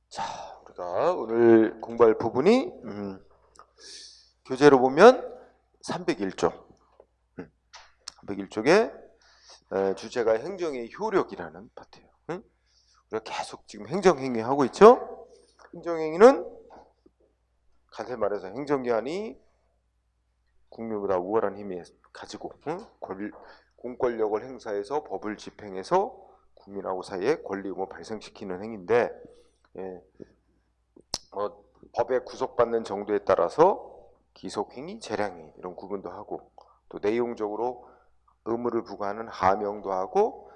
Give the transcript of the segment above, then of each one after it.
자, 우리가 오늘 공부할 부분이 교재로 보면 301쪽. 301쪽에 주제가 행정의 효력이라는 파트예요. 우리가 계속 지금 행정행위 하고 있죠? 행정행위는 간단히 말해서 행정기관이 국민보다 우월한 힘이 가지고 공권력을 행사해서 법을 집행해서 국민하고 사이에 권리 의무 발생시키는 행위인데, 법에 구속받는 정도에 따라서 기속행위, 재량행위 이런 구분도 하고, 또 내용적으로 의무를 부과하는 하명도 하고,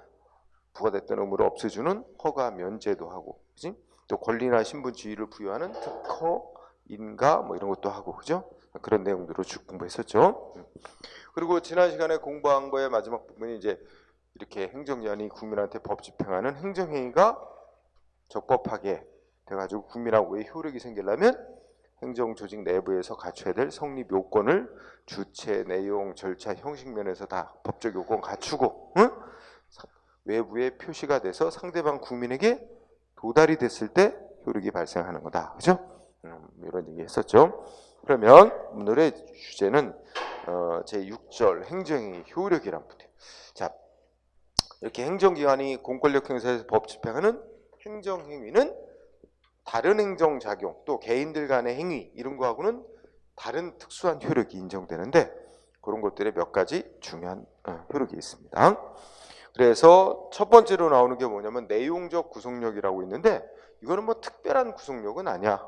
부과됐던 의무를 없애주는 허가 면제도 하고, 그지? 또 권리나 신분 지위를 부여하는 특허, 인가 뭐 이런 것도 하고, 그죠? 그런 내용들을 쭉 공부했었죠. 그리고 지난 시간에 공부한 거의 마지막 부분이 이제 이렇게 행정기관이 국민한테 법 집행하는 행정행위가 적법하게 돼가지고 국민하고의 효력이 생기려면 행정조직 내부에서 갖춰야 될 성립 요건을 주체, 내용, 절차, 형식 면에서 다 법적 요건 갖추고, 외부에 표시가 돼서 상대방 국민에게 도달이 됐을 때 효력이 발생하는 거다. 그죠? 이런 얘기 했었죠. 그러면 오늘의 주제는 제6절 행정행위 효력이란 부분이에요. 자, 이렇게 행정기관이 공권력 행사에서 법 집행하는 행정행위는 다른 행정작용, 또 개인들 간의 행위 이런 거하고는 다른 특수한 효력이 인정되는데, 그런 것들의 몇 가지 중요한 효력이 있습니다. 그래서 첫 번째로 나오는 게 뭐냐면 내용적 구속력이라고 있는데, 이거는 뭐 특별한 구속력은 아니야.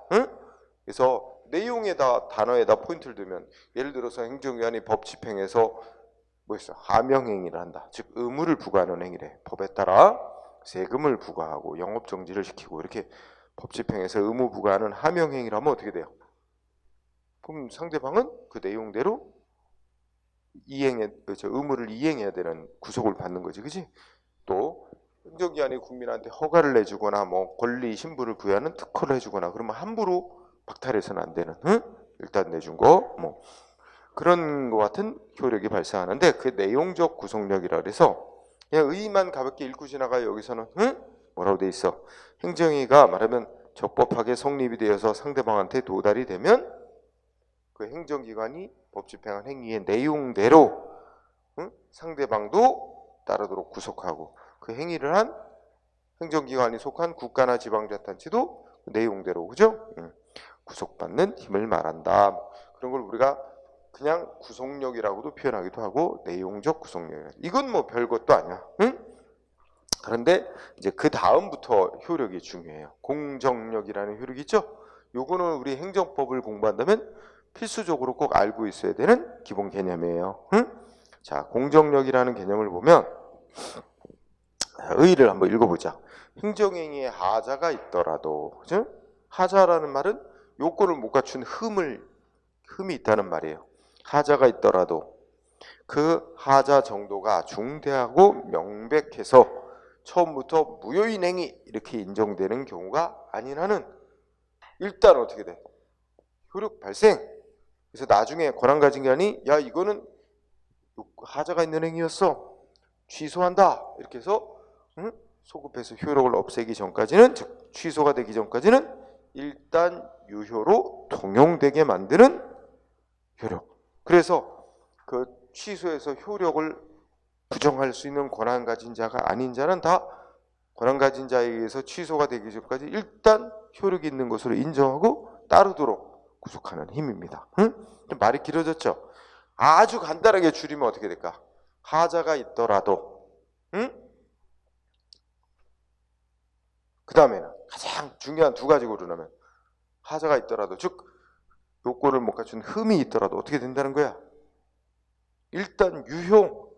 그래서 내용에다, 단어에다 포인트를 두면, 예를 들어서 행정기관이 법 집행해서 뭐 있어? 하명행위를 한다. 즉 의무를 부과하는 행위래. 법에 따라 세금을 부과하고 영업정지를 시키고 이렇게 법 집행에서 의무 부과하는 하명행위를 하면 어떻게 돼요? 그럼 상대방은 그 내용대로 의무를 이행해야 되는 구속을 받는 거지, 그지? 또 행정기관이 국민한테 허가를 내주거나 뭐 권리 신분을 부여하는 특허를 해주거나 그러면 함부로 박탈해서는 안 되는, 일단 내준 거 뭐 그런 것 같은 효력이 발생하는데, 그 내용적 구속력이라 그래서 그냥 의의만 가볍게 읽고 지나가. 여기서는 뭐라고 돼 있어? 행정위가 말하면 적법하게 성립이 되어서 상대방한테 도달이 되면 그 행정기관이 법 집행한 행위의 내용대로 상대방도 따르도록 구속하고, 그 행위를 한 행정기관이 속한 국가나 지방자치단체도 그 내용대로, 그죠? 구속받는 힘을 말한다. 그런 걸 우리가 그냥 구속력이라고도 표현하기도 하고, 내용적 구속력. 이건 뭐 별것도 아니야. 그런데 이제 그 다음부터 효력이 중요해요. 공정력이라는 효력이 있죠. 요거는 우리 행정법을 공부한다면 필수적으로 꼭 알고 있어야 되는 기본 개념이에요. 자, 공정력이라는 개념을 보면 의의를 한번 읽어보자. 행정행위에 하자가 있더라도, 그죠? 하자라는 말은 요건을 못 갖춘 흠이 있다는 말이에요. 하자가 있더라도 그 하자 정도가 중대하고 명백해서 처음부터 무효인 행위 이렇게 인정되는 경우가 아닌 한은 일단 어떻게 돼? 효력 발생. 그래서 나중에 권한 가진 게 아니, 야 이거는 하자가 있는 행위였어, 취소한다 이렇게 해서 소급해서 효력을 없애기 전까지는, 즉 취소가 되기 전까지는 일단 유효로 통용되게 만드는 효력. 그래서 그 취소해서 효력을 부정할 수 있는 권한 가진 자가 아닌 자는 다 권한 가진 자에 의해서 취소가 되기 전까지 일단 효력이 있는 것으로 인정하고 따르도록 구속하는 힘입니다. 말이 길어졌죠? 아주 간단하게 줄이면 어떻게 될까? 하자가 있더라도, 그 다음에는 가장 중요한 두 가지 고르려면, 하자가 있더라도, 즉 요건을 못 갖춘 흠이 있더라도 어떻게 된다는 거야? 일단 유효.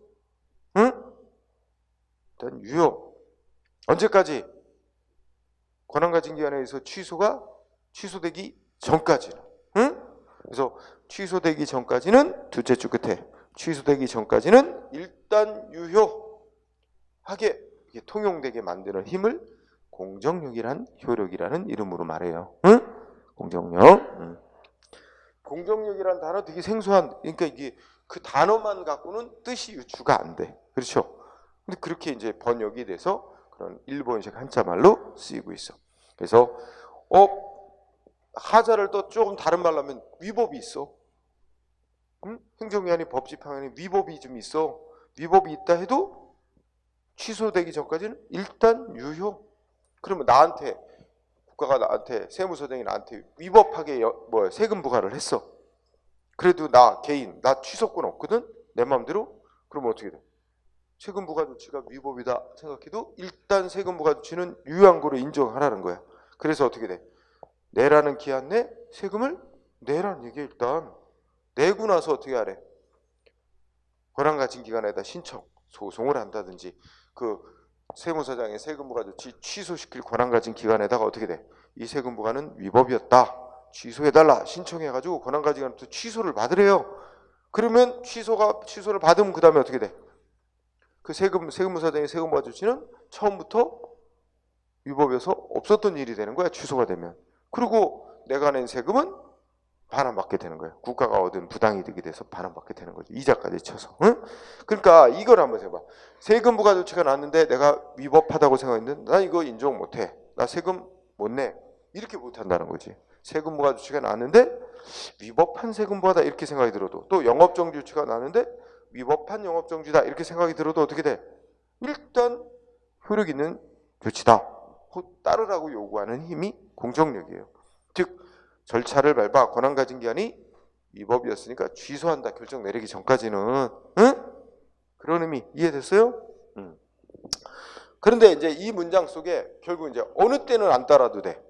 일단 유효. 언제까지? 권한 가진 기관에 의해서 취소되기 전까지는. 그래서 취소되기 전까지는, 둘째 줄 끝에 취소되기 전까지는 일단 유효하게 통용되게 만드는 힘을 공정력이란 효력이라는 이름으로 말해요. 공정력. 공정력이란 단어 되게 생소한, 그러니까 이게 그 단어만 갖고는 뜻이 유추가 안 돼. 그렇죠? 근데 그렇게 이제 번역이 돼서 그런 일본식 한자말로 쓰이고 있어. 그래서 하자를 또 조금 다른 말로 하면 위법이 있어. 응? 행정기관이 법 집행하는 위법이 좀 있어. 위법이 있다 해도 취소되기 전까지는 일단 유효. 그러면 나한테 국가가 나한테 세무서장이 나한테 위법하게 세금 부과를 했어. 그래도 나 개인 나 취소권 없거든. 내 마음대로. 그러면 어떻게 돼? 세금 부과 조치가 위법이다 생각해도 일단 세금 부과 조치는 유효한 거로 인정하라는 거야. 그래서 어떻게 돼? 내라는 기한 내 세금을 내라는 얘기야. 일단 내고 나서 어떻게 하래? 권한 가진 기관에다 신청, 소송을 한다든지 그 세무서장의 세금 부과 조치 취소시킬 권한 가진 기관에다가 어떻게 돼? 이 세금 부과는 위법이었다. 취소해달라. 신청해가지고 권한 가진 기관부터 취소를 받으래요. 그러면 취소를 받으면 그 다음에 어떻게 돼? 그 세무서장의 세금 부과 조치는 처음부터 위법이어서 없었던 일이 되는 거야. 취소가 되면. 그리고 내가 낸 세금은 반환받게 되는 거예요. 국가가 얻은 부당이득이 돼서 반환받게 되는 거죠. 이자까지 쳐서. 응? 그러니까 이걸 한번 해봐. 세금 부과 조치가 났는데 내가 위법하다고 생각했는데 난 이거 인정 못해. 나 세금 못 내. 이렇게 못한다는 거지. 세금 부과 조치가 났는데 위법한 세금 부과다 이렇게 생각이 들어도 또 영업정지 조치가 났는데 위법한 영업정지다 이렇게 생각이 들어도 어떻게 돼? 일단 효력 있는 조치다. 따르라고 요구하는 힘이 공정력이에요. 즉 절차를 밟아 권한 가진 기관이 위법이었으니까 취소한다 결정 내리기 전까지는. 응? 그런 의미 이해됐어요? 그런데 이제 이 문장 속에 결국 이제 어느 때는 안 따라도 돼.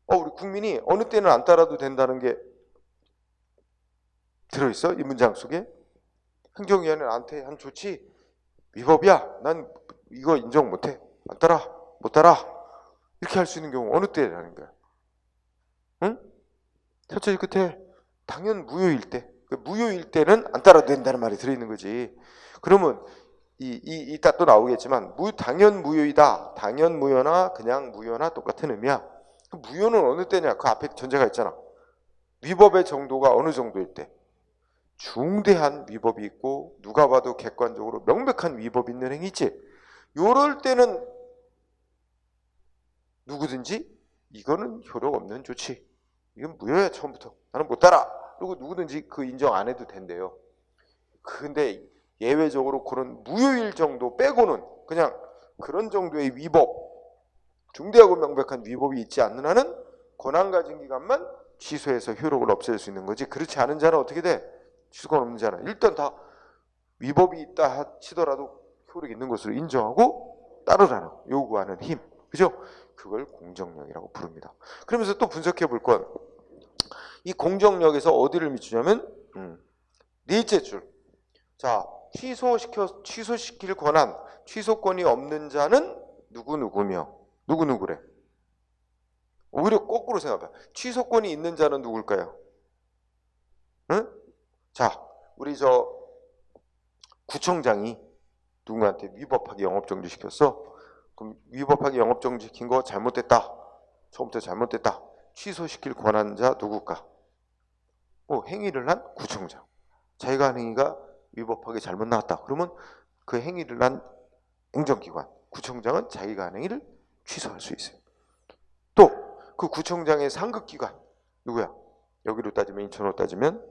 우리 국민이 어느 때는 안 따라도 된다는 게 들어있어? 이 문장 속에? 행정위원회 나한테 한 조치 위법이야. 난 이거 인정 못해. 안 따라. 못 따라. 이렇게 할 수 있는 경우 어느 때라는 거야? 응? 첫째 끝에 당연 무효일 때. 무효일 때는 안 따라도 된다는 말이 들어있는 거지. 그러면 이따 또 나오겠지만 당연 무효이다. 당연 무효나 그냥 무효나 똑같은 의미야. 무효는 어느 때냐? 그 앞에 전제가 있잖아. 위법의 정도가 어느 정도일 때. 중대한 위법이 있고 누가 봐도 객관적으로 명백한 위법이 있는 행위 있지. 요럴 때는 누구든지 이거는 효력 없는 조치. 이건 무효야 처음부터. 나는 못 따라. 그리고 누구든지 그 인정 안 해도 된대요. 근데 예외적으로 그런 무효일 정도 빼고는 그냥 그런 정도의 위법, 중대하고 명백한 위법이 있지 않는 한은 권한 가진 기관만 취소해서 효력을 없앨 수 있는 거지. 그렇지 않은 자는 어떻게 돼? 취소권 없는 자는 일단 다 위법이 있다 치더라도 효력 있는 것으로 인정하고 따르라는 요구하는 힘. 그죠? 그걸 공정력이라고 부릅니다. 그러면서 또 분석해 볼 건 이 공정력에서 어디를 미치냐면 넷째 줄. 자, 취소시킬 권한, 취소권이 없는 자는 누구누구며 누구누구래. 오히려 거꾸로 생각해. 취소권이 있는 자는 누굴까요? 응? 자, 우리 구청장이 누군가한테 위법하게 영업정지 시켰어. 그럼 위법하게 영업정지 시킨 거 잘못됐다. 처음부터 잘못됐다. 취소시킬 권한자 누굴까? 행위를 한 구청장. 자기가 한 행위가 위법하게 잘못 나왔다. 그러면 그 행위를 한 행정기관, 구청장은 자기가 한 행위를 취소할 수 있어요. 또 그 구청장의 상급기관 누구야? 여기로 따지면 인천으로 따지면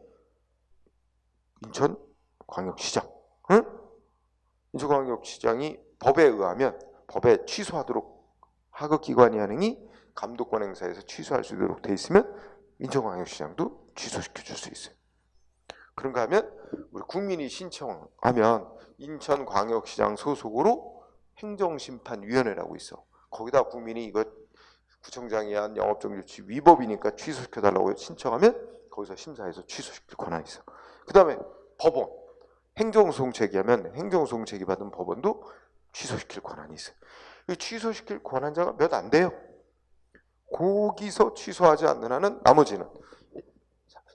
인천광역시장. 응? 인천광역시장이 법에 의하면 법에 취소하도록 하급기관이 한 행위 감독권 행사에서 취소할 수 있도록 돼 있으면 인천광역시장도 취소시켜 줄 수 있어요. 그런가 하면 우리 국민이 신청하면 인천광역시장 소속으로 행정심판위원회라고 있어. 거기다 국민이 이거 구청장이 한 영업정지 위법이니까 취소시켜달라고 신청하면 거기서 심사해서 취소시킬 권한이 있어. 그 다음에 법원, 행정소송 제기하면 행정소송 제기받은 법원도 취소시킬 권한이 있어요. 취소시킬 권한자가 몇 안 돼요. 거기서 취소하지 않는 한은 나머지는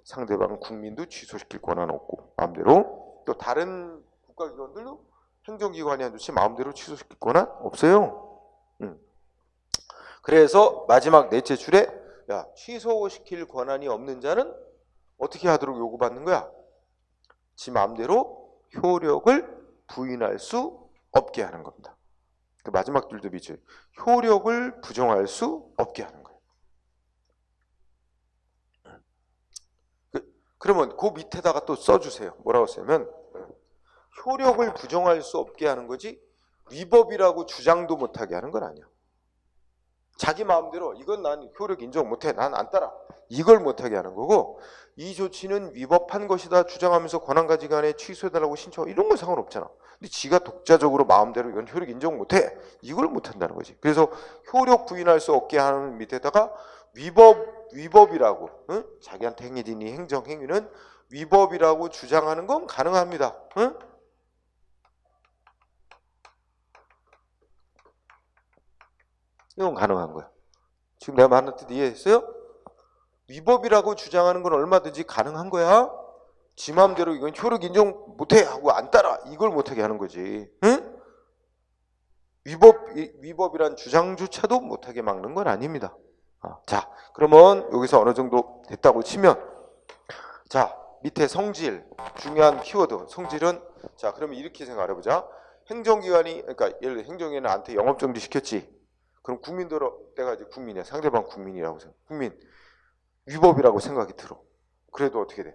상대방 국민도 취소시킬 권한 없고 마음대로, 또 다른 국가기관들도 행정기관이 한 조치 마음대로 취소시킬 권한 없어요. 그래서 마지막 넷째 줄에 취소시킬 권한이 없는 자는 어떻게 하도록 요구받는 거야? 지 마음대로 효력을 부인할 수 없게 하는 겁니다. 그 마지막 줄도 비죠. 효력을 부정할 수 없게 하는 거예요. 그러면 그 밑에다가 또 써주세요. 뭐라고 쓰냐면 효력을 부정할 수 없게 하는 거지 위법이라고 주장도 못하게 하는 건 아니야. 자기 마음대로 이건 난 효력 인정 못해, 난 안 따라, 이걸 못하게 하는 거고, 이 조치는 위법한 것이다 주장하면서 권한가지간에 취소해달라고 신청, 이런 건 상관없잖아. 근데 지가 독자적으로 마음대로 이건 효력 인정 못해, 이걸 못한다는 거지. 그래서 효력 부인할 수 없게 하는 밑에다가 위법이라고, 응? 자기한테 행위된 이 행정행위는 위법이라고 주장하는 건 가능합니다. 응? 이건 가능한 거야. 지금 내가 말하는 뜻 이해했어요? 위법이라고 주장하는 건 얼마든지 가능한 거야. 지 마음대로 이건 효력 인정 못해 하고 안 따라, 이걸 못하게 하는 거지. 응? 위법이란 주장조차도 못하게 막는 건 아닙니다. 자, 그러면 여기서 어느 정도 됐다고 치면, 자, 밑에 성질, 중요한 키워드, 성질은, 자, 그러면 이렇게 생각해 보자. 행정기관이, 그러니까 예를 들어 행정기관이 나한테 영업정지 시켰지. 그럼 국민들로, 내가 이제 국민이야. 상대방 국민이라고 생각. 국민. 위법이라고 생각이 들어. 그래도 어떻게 돼?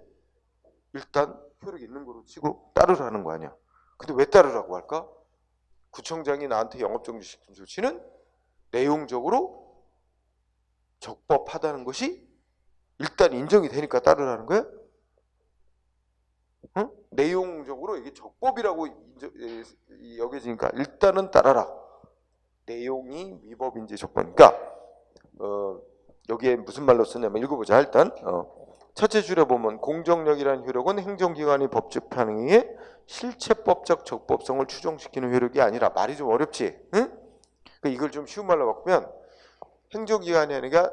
일단 효력이 있는 거로 치고 따르라는 거 아니야. 근데 왜 따르라고 할까? 구청장이 나한테 영업정지 시킨 조치는 내용적으로 적법하다는 것이 일단 인정이 되니까 따르라는 거야? 응? 내용적으로 이게 적법이라고 여겨지니까 일단은 따라라. 내용이 위법인지 적법인가? 여기에 무슨 말로 쓰냐면 읽어보자. 일단 첫째 줄에 보면 공정력이라는 효력은 행정기관이 법적 판행에 실체법적 적법성을 추정시키는 효력이 아니라, 말이 좀 어렵지? 응? 그러니까 이걸 좀 쉬운 말로 바꾸면 행정기관이 아니라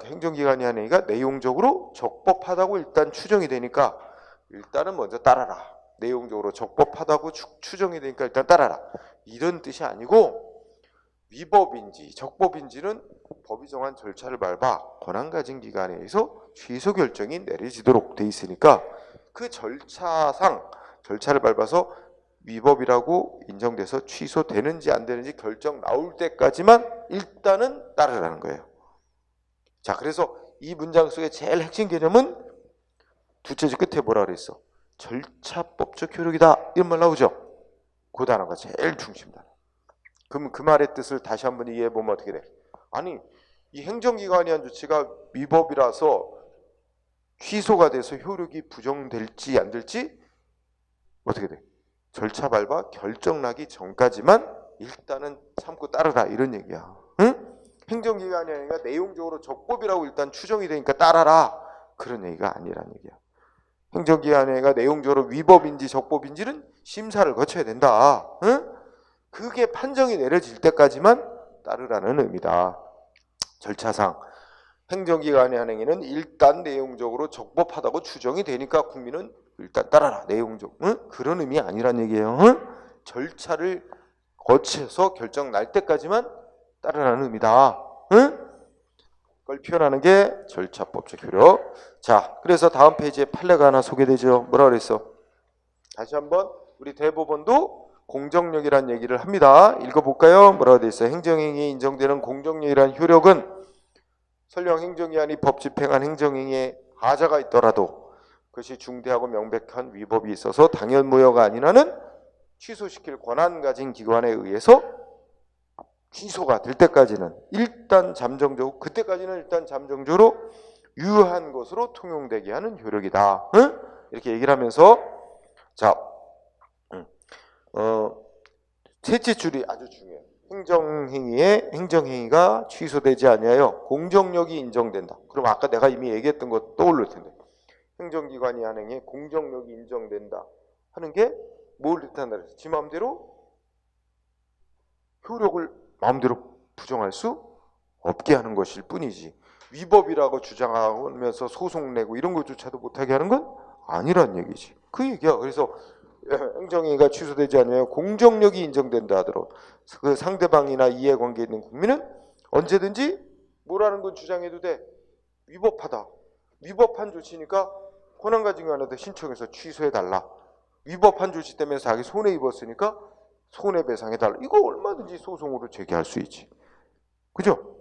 행정기관이 아니라 내용적으로 적법하다고 일단 추정이 되니까 일단은 먼저 따라라. 내용적으로 적법하다고 추정이 되니까 일단 따라라. 이런 뜻이 아니고, 위법인지 적법인지는 법이 정한 절차를 밟아 권한 가진 기관에 의해서 취소 결정이 내려지도록 돼 있으니까 그 절차를 밟아서 위법이라고 인정돼서 취소되는지 안 되는지 결정 나올 때까지만 일단은 따르라는 거예요. 자, 그래서 이 문장 속의 제일 핵심 개념은 두째 줄 끝에 뭐라 그랬어? 절차법적 효력이다, 이런 말 나오죠? 그 단어가 제일 중심 단어. 그럼 그 말의 뜻을 다시 한번 이해해 보면 어떻게 돼? 아니, 이 행정기관이 한 조치가 위법이라서 취소가 돼서 효력이 부정될지 안 될지 어떻게 돼? 절차 밟아 결정 나기 전까지만 일단은 참고 따르라, 이런 얘기야. 응? 행정기관이 아니라 내용적으로 적법이라고 일단 추정이 되니까 따라라, 그런 얘기가 아니란 얘기야. 행정기관이 내용적으로 위법인지 적법인지는 심사를 거쳐야 된다. 응? 그게 판정이 내려질 때까지만 따르라는 의미다. 절차상 행정기관의 한 행위는 일단 내용적으로 적법하다고 추정이 되니까 국민은 일단 따라라, 내용적, 응? 그런 의미 아니란 얘기예요. 응? 절차를 거쳐서 결정 날 때까지만 따르라는 의미다. 응? 그걸 표현하는 게 절차법적 효력. 자, 그래서 다음 페이지에 판례가 하나 소개되죠. 뭐라 그랬어? 다시 한번 우리 대법원도 공정력이란 얘기를 합니다. 읽어볼까요? 뭐라고 돼 있어요? 행정행위에 인정되는 공정력이란 효력은 설령 행정기관이 법 집행한 행정행위에 하자가 있더라도 그것이 중대하고 명백한 위법이 있어서 당연무효가 아닌 한은 취소시킬 권한 가진 기관에 의해서 취소가 될 때까지는 일단 잠정적으로, 그때까지는 일단 잠정적으로 유효한 것으로 통용되게 하는 효력이다. 응? 이렇게 얘기를 하면서, 자, 셋째 줄이 아주 중요해요. 행정행위가 취소되지 아니하여 공정력이 인정된다. 그럼 아까 내가 이미 얘기했던 거 떠오를 텐데, 행정기관이 한 행위에 공정력이 인정된다 하는 게 뭘 뜻한다 그랬어? 지 마음대로 효력을 마음대로 부정할 수 없게 하는 것일 뿐이지, 위법이라고 주장하면서 소송 내고 이런 것조차도 못하게 하는 건 아니란 얘기지. 그 얘기야. 그래서 행정행위가 취소되지 않으면 공정력이 인정된다 하더라도 그 상대방이나 이해관계에 있는 국민은 언제든지 뭐라는 건 주장해도 돼. 위법하다. 위법한 조치니까 권한 가진 기관한테 신청해서 취소해달라. 위법한 조치 때문에 자기 손해 입었으니까 손해배상해달라. 이거 얼마든지 소송으로 제기할 수 있지. 그죠?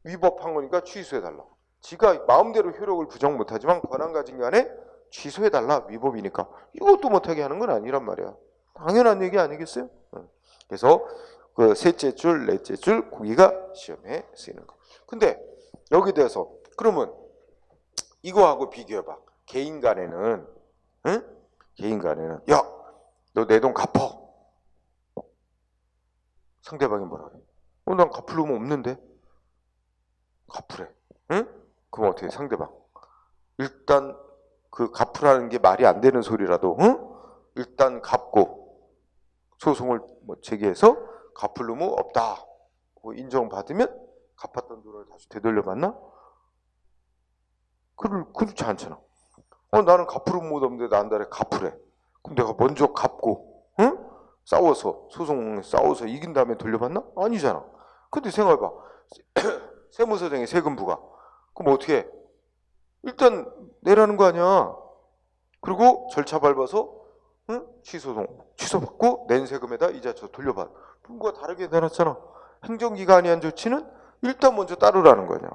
위법한 거니까 취소해달라. 지가 마음대로 효력을 부정 못하지만 권한 가진 간에 취소해달라. 위법이니까. 이것도 못하게 하는 건 아니란 말이야. 당연한 얘기 아니겠어요? 그래서 그 셋째 줄, 넷째 줄 거기가 시험에 쓰이는 거. 근데 여기 대해서 그러면 이거하고 비교해봐. 개인 간에는, 응? 개인 간에는 야, 너 내 돈 갚어. 상대방이 뭐라 그래? 난 갚을 놈 없는데. 갚으래. 응? 그럼 어떻게 해, 상대방? 일단 그 갚으라는 게 말이 안 되는 소리라도, 응? 일단 갚고 소송을 뭐 제기해서 갚을 놈은 없다. 인정받으면 갚았던 돈을 다시 되돌려받나? 그렇지 않잖아. 나는 갚을 놈 없는데 나한테 갚으래. 그럼 내가 먼저 갚고, 응? 소송 싸워서 이긴 다음에 돌려받나? 아니잖아. 근데 생각해봐. 세무서장이 세금 부과. 그럼 어떻게 해? 일단 내라는 거 아니야. 그리고 절차 밟아서, 응? 취소받고 낸 세금에다 이자 저 돌려받아. 분과 다르게 내놨잖아. 행정기관이 한 조치는 일단 먼저 따르라는 거냐.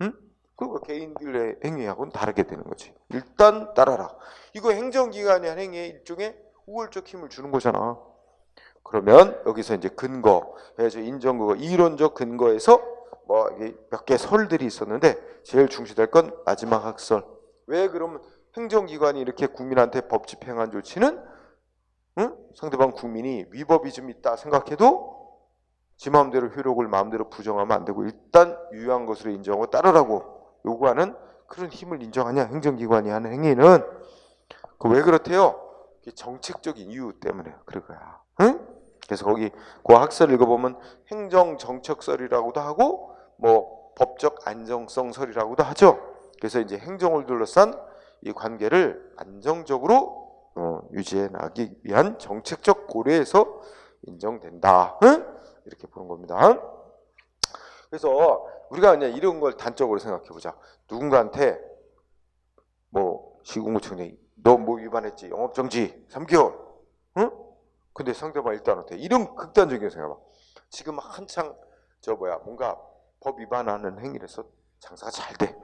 응? 그리고 개인들의 행위하고는 다르게 되는 거지. 일단 따라라. 이거 행정기관이 한 행위에 일종의 우월적 힘을 주는 거잖아. 그러면 여기서 이제 근거, 그래서 인정근거, 이론적 근거에서 뭐 몇 개 설들이 있었는데 제일 중시될 건 마지막 학설. 왜 그러면 행정기관이 이렇게 국민한테 법 집행한 조치는, 응? 상대방 국민이 위법이 좀 있다 생각해도 지 마음대로 효력을 마음대로 부정하면 안 되고 일단 유효한 것으로 인정하고 따르라고 요구하는 그런 힘을 인정하냐. 행정기관이 하는 행위는 그 왜 그렇대요? 정책적인 이유 때문에 그럴 거야. 응? 그래서 거기 그 학설 읽어보면 행정정책설이라고도 하고 뭐 법적 안정성설이라고도 하죠. 그래서 이제 행정을 둘러싼 이 관계를 안정적으로 유지해 나가기 위한 정책적 고려에서 인정된다. 응? 이렇게 보는 겁니다. 그래서 우리가 그냥 이런 걸 단적으로 생각해 보자. 누군가한테 뭐 시군구청장이 너 뭐 위반했지? 영업정지 3개월. 응? 근데 상대방 일단 어때? 이런 극단적인 생각해봐. 지금 한창 뭔가 법 위반하는 행위를 해서 장사가 잘 돼.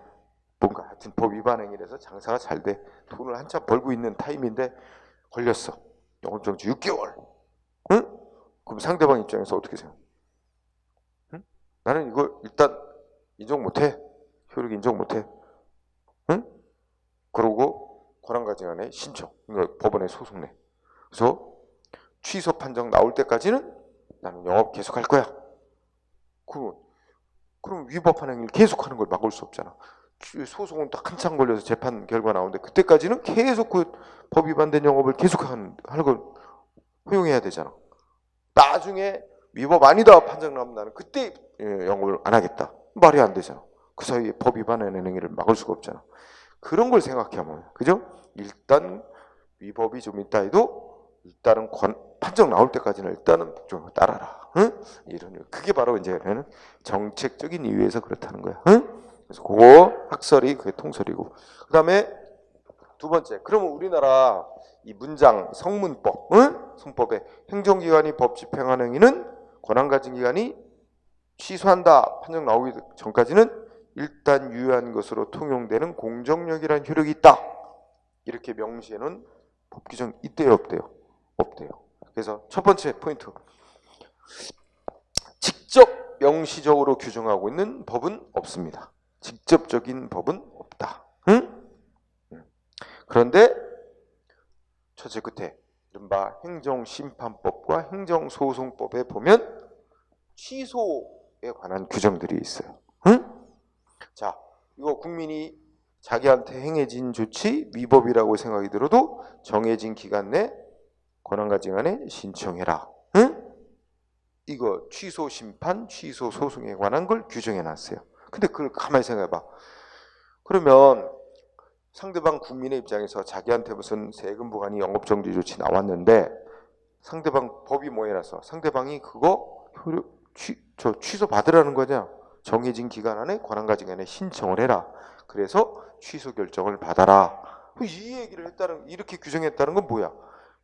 뭔가 하여튼 법 위반 행위를 해서 장사가 잘 돼. 돈을 한참 벌고 있는 타임인데 걸렸어. 영업정지 6개월. 응? 그럼 상대방 입장에서 어떻게 생각해? 응? 나는 이걸 일단 인정 못해. 효력 인정 못해. 응? 그러고 권한가증안에 신청. 그러니까 법원에 소송 내. 그래서 취소 판정 나올 때까지는 나는 영업 계속할 거야. 그럼 위법한 행위를 계속하는 걸 막을 수 없잖아. 소송은 딱 한참 걸려서 재판 결과 나오는데 그때까지는 계속 그 법 위반된 영업을 계속하는 걸 허용해야 되잖아. 나중에 위법 아니다 판정 나오면 나는 그때 영업을 안 하겠다. 말이 안 되잖아. 그 사이에 법 위반하는 행위를 막을 수가 없잖아. 그런 걸 생각하면, 그죠? 일단 위법이 좀 있다 해도 일단은 판정 나올 때까지는 일단은 좀 따라라. 응? 이런 그게 바로 이제 정책적인 이유에서 그렇다는 거야. 응? 그래서 그거 학설이 그게 통설이고. 그다음에 두 번째, 그러면 우리나라 이 문장 성문법, 응? 성법에 행정기관이 법 집행한 행위는 권한가진 기관이 취소한다 판정 나오기 전까지는 일단 유효한 것으로 통용되는 공정력이라는 효력이 있다. 이렇게 명시해놓은 법 규정 있대요, 없대요? 없대요. 그래서 첫 번째 포인트. 직접 명시적으로 규정하고 있는 법은 없습니다. 직접적인 법은 없다. 응? 그런데 첫째 끝에 이른바 행정심판법과 행정소송법에 보면 취소에 관한 규정들이 있어요. 응? 자, 이거 국민이 자기한테 행해진 조치 위법이라고 생각이 들어도 정해진 기간 내 권한가증안에 신청해라. 응? 이거 취소 심판, 취소 소송에 관한 걸 규정해 놨어요. 근데 그걸 가만히 생각해봐. 그러면 상대방 국민의 입장에서 자기한테 무슨 세금 부과니 영업정지 조치 나왔는데 상대방 법이 뭐 해놔서 상대방이 그거 취소 받으라는 거냐? 정해진 기간 안에 권한가증안에 신청을 해라. 그래서 취소 결정을 받아라 이 얘기를 했다는, 이렇게 규정했다는 건 뭐야?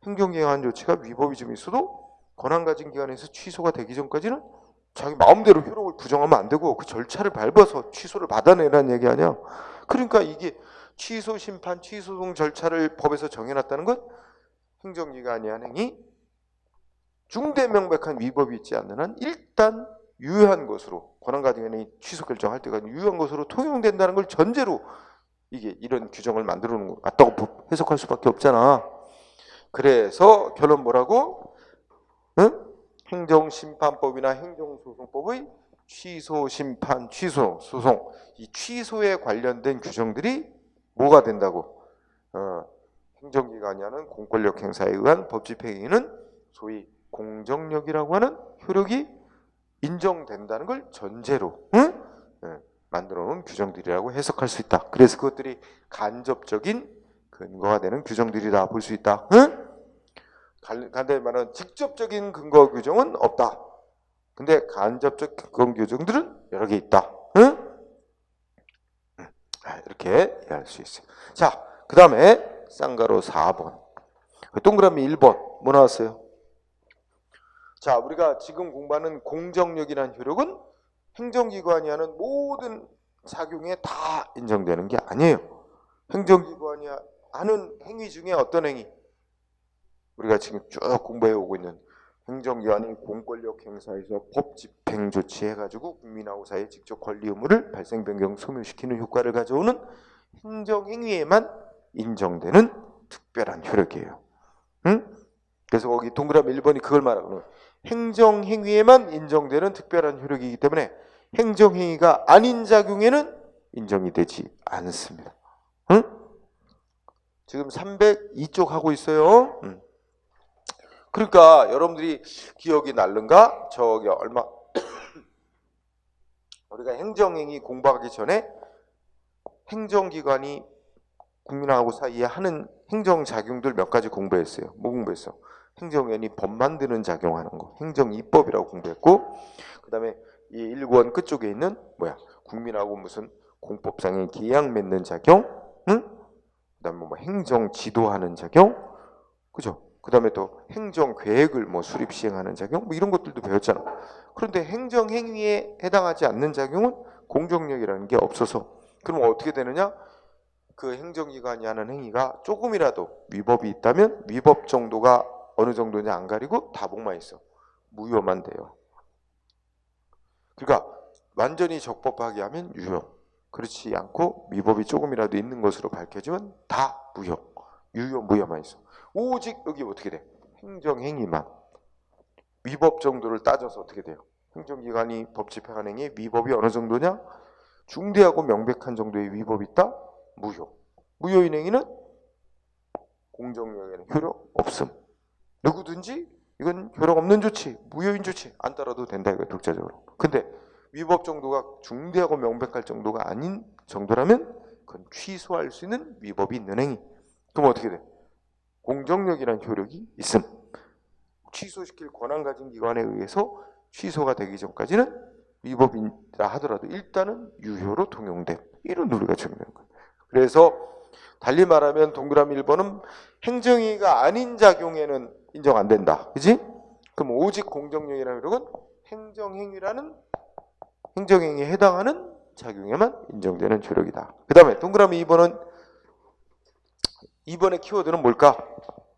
행정기관 조치가 위법이 좀 있어도 권한 가진 기관에서 취소가 되기 전까지는 자기 마음대로 효력을 부정하면 안 되고 그 절차를 밟아서 취소를 받아내라는 얘기 아니야. 그러니까 이게 취소 심판, 취소송 절차를 법에서 정해놨다는 건 행정기관이 한 행위 중대 명백한 위법이 있지 않는 한 일단 유효한 것으로, 권한 가진 기관이 취소 결정할 때가 유효한 것으로 통용된다는 걸 전제로 이게 이런 규정을 만들어 놓은 것 같다고 해석할 수밖에 없잖아. 그래서 결론 뭐라고? 응? 행정심판법이나 행정소송법의 취소, 심판, 취소, 소송, 이 취소에 관련된 규정들이 뭐가 된다고? 행정기관이 하는 공권력 행사에 의한 법집행위는 소위 공정력이라고 하는 효력이 인정된다는 걸 전제로 만들어 놓은 규정들이라고 해석할 수 있다. 그래서 그것들이 간접적인 근거가 되는 규정들이라 볼 수 있다. 간단히 말하면 직접적인 근거 규정은 없다. 근데 간접적 근거 규정들은 여러 개 있다. 이렇게 이해할 수 있어요. 자, 그 다음에 쌍가로 4번. 동그라미 1번 뭐 나왔어요? 자, 우리가 지금 공부하는 공정력이라는 효력은 행정기관이 하는 모든 작용에 다 인정되는 게 아니에요. 행정기관이 하는 행위 중에 어떤 행위? 우리가 지금 쭉 공부해 오고 있는 행정기관이 공권력 행사에서 법 집행 조치해가지고 국민하고 사이에 직접 권리 의무를 발생 변경 소멸시키는 효과를 가져오는 행정행위에만 인정되는 특별한 효력이에요. 그래서 거기 동그라미 1번이 그걸 말하거든요. 행정행위에만 인정되는 특별한 효력이기 때문에 행정행위가 아닌 작용에는 인정이 되지 않습니다. 지금 302쪽 하고 있어요. 그러니까 여러분들이 기억이 날른가? 저기 얼마 우리가 행정행위 공부하기 전에 행정기관이 국민하고 사이에 하는 행정작용들 몇 가지 공부했어요. 뭐 공부했어? 행정위원이 법 만드는 작용하는 거, 행정입법이라고 공부했고, 그 다음에 이 1권 끝쪽에 있는 국민하고 무슨 공법상의 계약 맺는 작용, 그 다음에 뭐 행정 지도하는 작용, 그죠? 그 다음에 또 행정 계획을 뭐 수립 시행하는 작용, 뭐 이런 것들도 배웠잖아. 그런데 행정 행위에 해당하지 않는 작용은 공정력이라는 게 없어서, 그럼 어떻게 되느냐? 그 행정기관이 하는 행위가 조금이라도 위법이 있다면 위법 정도가 어느 정도냐 안 가리고 다복만 있어. 무효만 돼요. 그러니까 완전히 적법하게 하면 유효. 그렇지 않고 위법이 조금이라도 있는 것으로 밝혀지면 다 무효. 유효, 무효만 있어. 오직 여기 어떻게 돼? 행정행위만. 위법 정도를 따져서 어떻게 돼요? 행정기관이 법 집행하는 행위에 위법이 어느 정도냐? 중대하고 명백한 정도의 위법이 있다? 무효. 무효인 행위는 공정력에는 효력 없음. 누구든지 이건 효력 없는 조치, 무효인 조치 안 따라도 된다 이거예요, 독자적으로. 근데 위법 정도가 중대하고 명백할 정도가 아닌 정도라면 그건 취소할 수 있는 위법이 있는 행위. 그럼 어떻게 돼? 공정력이란 효력이 있음. 취소시킬 권한 가진 기관에 의해서 취소가 되기 전까지는 위법이라 하더라도 일단은 유효로 통용됨. 이런 논리가 적용되는 거예요. 그래서 달리 말하면 동그라미 1번은 행정행위가 아닌 작용에는 인정 안 된다. 그지? 그럼 오직 공정력이라는 효력은 행정행위에 해당하는 작용에만 인정되는 효력이다. 그 다음에 동그라미 2번은 2번의 키워드는 뭘까?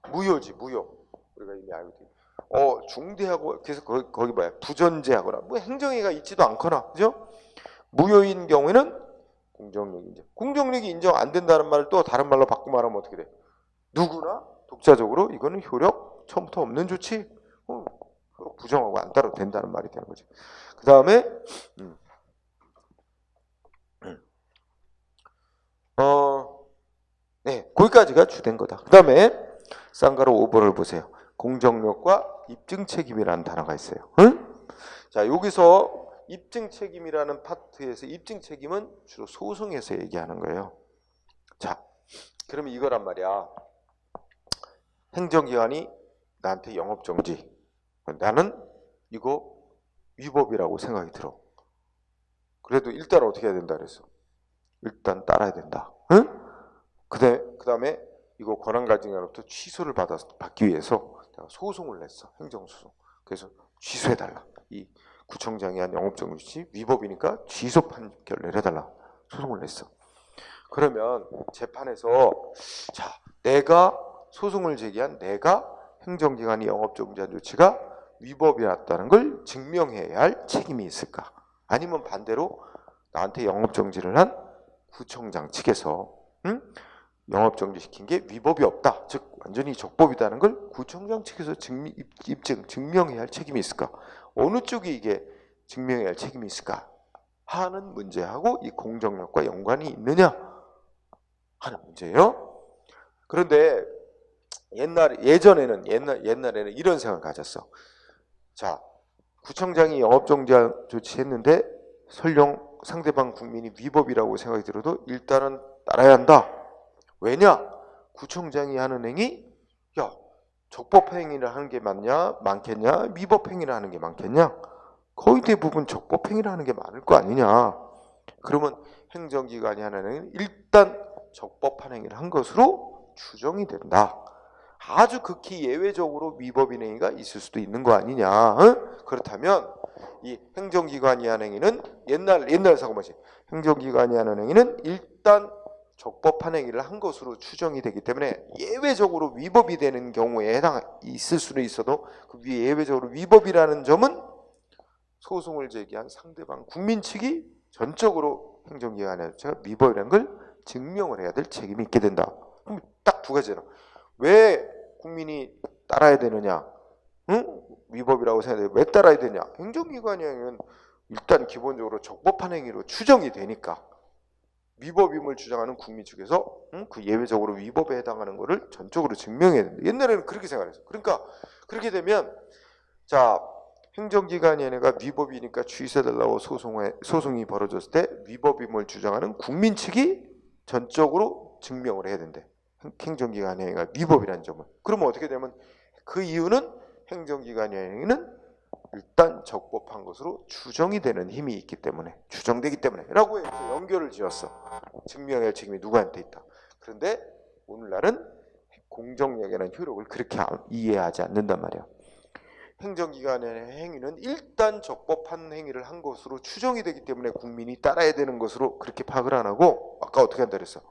무효지, 무효. 우리가 이미 알고 있지. 중대하고 그래서 거기 뭐야? 부전제하거나 뭐 행정행위가 있지도 않거나, 그죠? 무효인 경우에는 공정력이 인정. 공정력이 인정 안 된다는 말을 또 다른 말로 바꾸고 말하면 어떻게 돼? 누구나 독자적으로 이거는 효력 처음부터 없는 조치, 효력 부정하고 안 따라도 된다는 말이 되는 거지. 그 다음에 거기까지가 주된 거다. 그 다음에 쌍가로 5번을 보세요. 공정력과 입증 책임이라는 단어가 있어요. 자, 여기서 입증 책임이라는 파트에서 입증 책임은 주로 소송에서 얘기하는 거예요. 자, 그러면 이거란 말이야. 행정기관이 나한테 영업정지. 나는 이거 위법이라고 생각이 들어. 그래도 일단 어떻게 해야 된다 그랬어? 일단 따라야 된다. 그다음에 이거 권한가증으로부터 취소를 받기 위해서 내가 소송을 냈어. 행정소송. 그래서 취소해달라. 이 구청장이 한 영업정지 위법이니까 취소 판결 내려달라. 소송을 냈어. 그러면 재판에서 자, 내가 소송을 제기한 내가 행정기관이 영업정지한 조치가 위법이었다는 걸 증명해야 할 책임이 있을까? 아니면 반대로 나한테 영업정지를 한 구청장 측에서 영업정지시킨 게 위법이 없다. 즉 완전히 적법이다는 걸 구청장 측에서 증명해야 할 책임이 있을까? 어느 쪽이 이게 증명해야 할 책임이 있을까? 하는 문제하고 이 공정력과 연관이 있느냐 하는 문제예요. 그런데 예전에는 이런 생각을 가졌어. 자, 구청장이 영업정지 조치했는데 설령 상대방 국민이 위법이라고 생각이 들어도 일단은 따라야 한다. 왜냐? 구청장이 하는 행위, 야, 적법 행위를 하는 게 많겠냐? 위법 행위를 하는 게 많겠냐? 거의 대부분 적법 행위를 하는 게 많을 거 아니냐? 그러면 행정기관이 하는 행위는 일단 적법한 행위를 한 것으로 추정이 된다. 아주 극히 예외적으로 위법인 행위가 있을 수도 있는 거 아니냐? 그렇다면 이 행정기관이 하는 행위는 옛날 사고마치 행정기관이 하는 행위는 일단 적법한 행위를 한 것으로 추정이 되기 때문에 예외적으로 위법이 되는 경우에 있을 수는 있어도 그 예외적으로 위법이라는 점은 소송을 제기한 상대방 국민 측이 전적으로 행정기관의 조치가 위법이라는 걸 증명을 해야 될 책임이 있게 된다. 그럼 딱 두 가지잖아. 왜 국민이 따라야 되느냐? 위법이라고 생각해. 왜 따라야 되냐? 행정기관이 하면 일단 기본적으로 적법한 행위로 추정이 되니까 위법임을 주장하는 국민 측에서 그 예외적으로 위법에 해당하는 것을 전적으로 증명해야 된다. 옛날에는 그렇게 생각했어. 그러니까 그렇게 되면 자, 행정기관이 아니라 위법이니까 취소해달라고 소송이 벌어졌을 때 위법임을 주장하는 국민 측이 전적으로 증명을 해야 된대. 행정기관이 아니라 위법이라는 점은. 그러면 어떻게 되면 그 이유는 행정기관이 아니는 일단 적법한 것으로 추정이 되는 힘이 있기 때문에, 추정되기 때문에 라고 해서 연결을 지었어. 증명해야 할 책임이 누구한테 있다. 그런데 오늘날은 공정력이라는 효력을 그렇게 이해하지 않는단 말이야. 행정기관의 행위는 일단 적법한 행위를 한 것으로 추정이 되기 때문에 국민이 따라야 되는 것으로 그렇게 파악을 안 하고 아까 어떻게 한다 그랬어?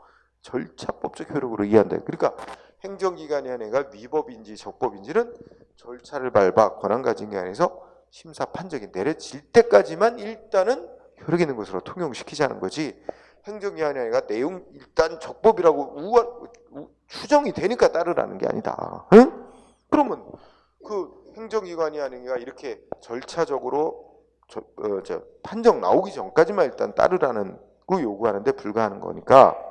절차법적 효력으로 이해한다. 그러니까 행정기관이 한 행위가 위법인지 적법인지는 절차를 밟아 권한가진기관에서 심사 판정이 내려질 때까지만 일단은 효력 있는 것으로 통용시키자는 거지. 행정기관이 아니라 내용 일단 적법이라고 추정이 되니까 따르라는 게 아니다. 응? 그러면 그 행정기관이 아니라 이렇게 절차적으로 판정 나오기 전까지만 일단 따르라는 거 요구하는데 불과하는 거니까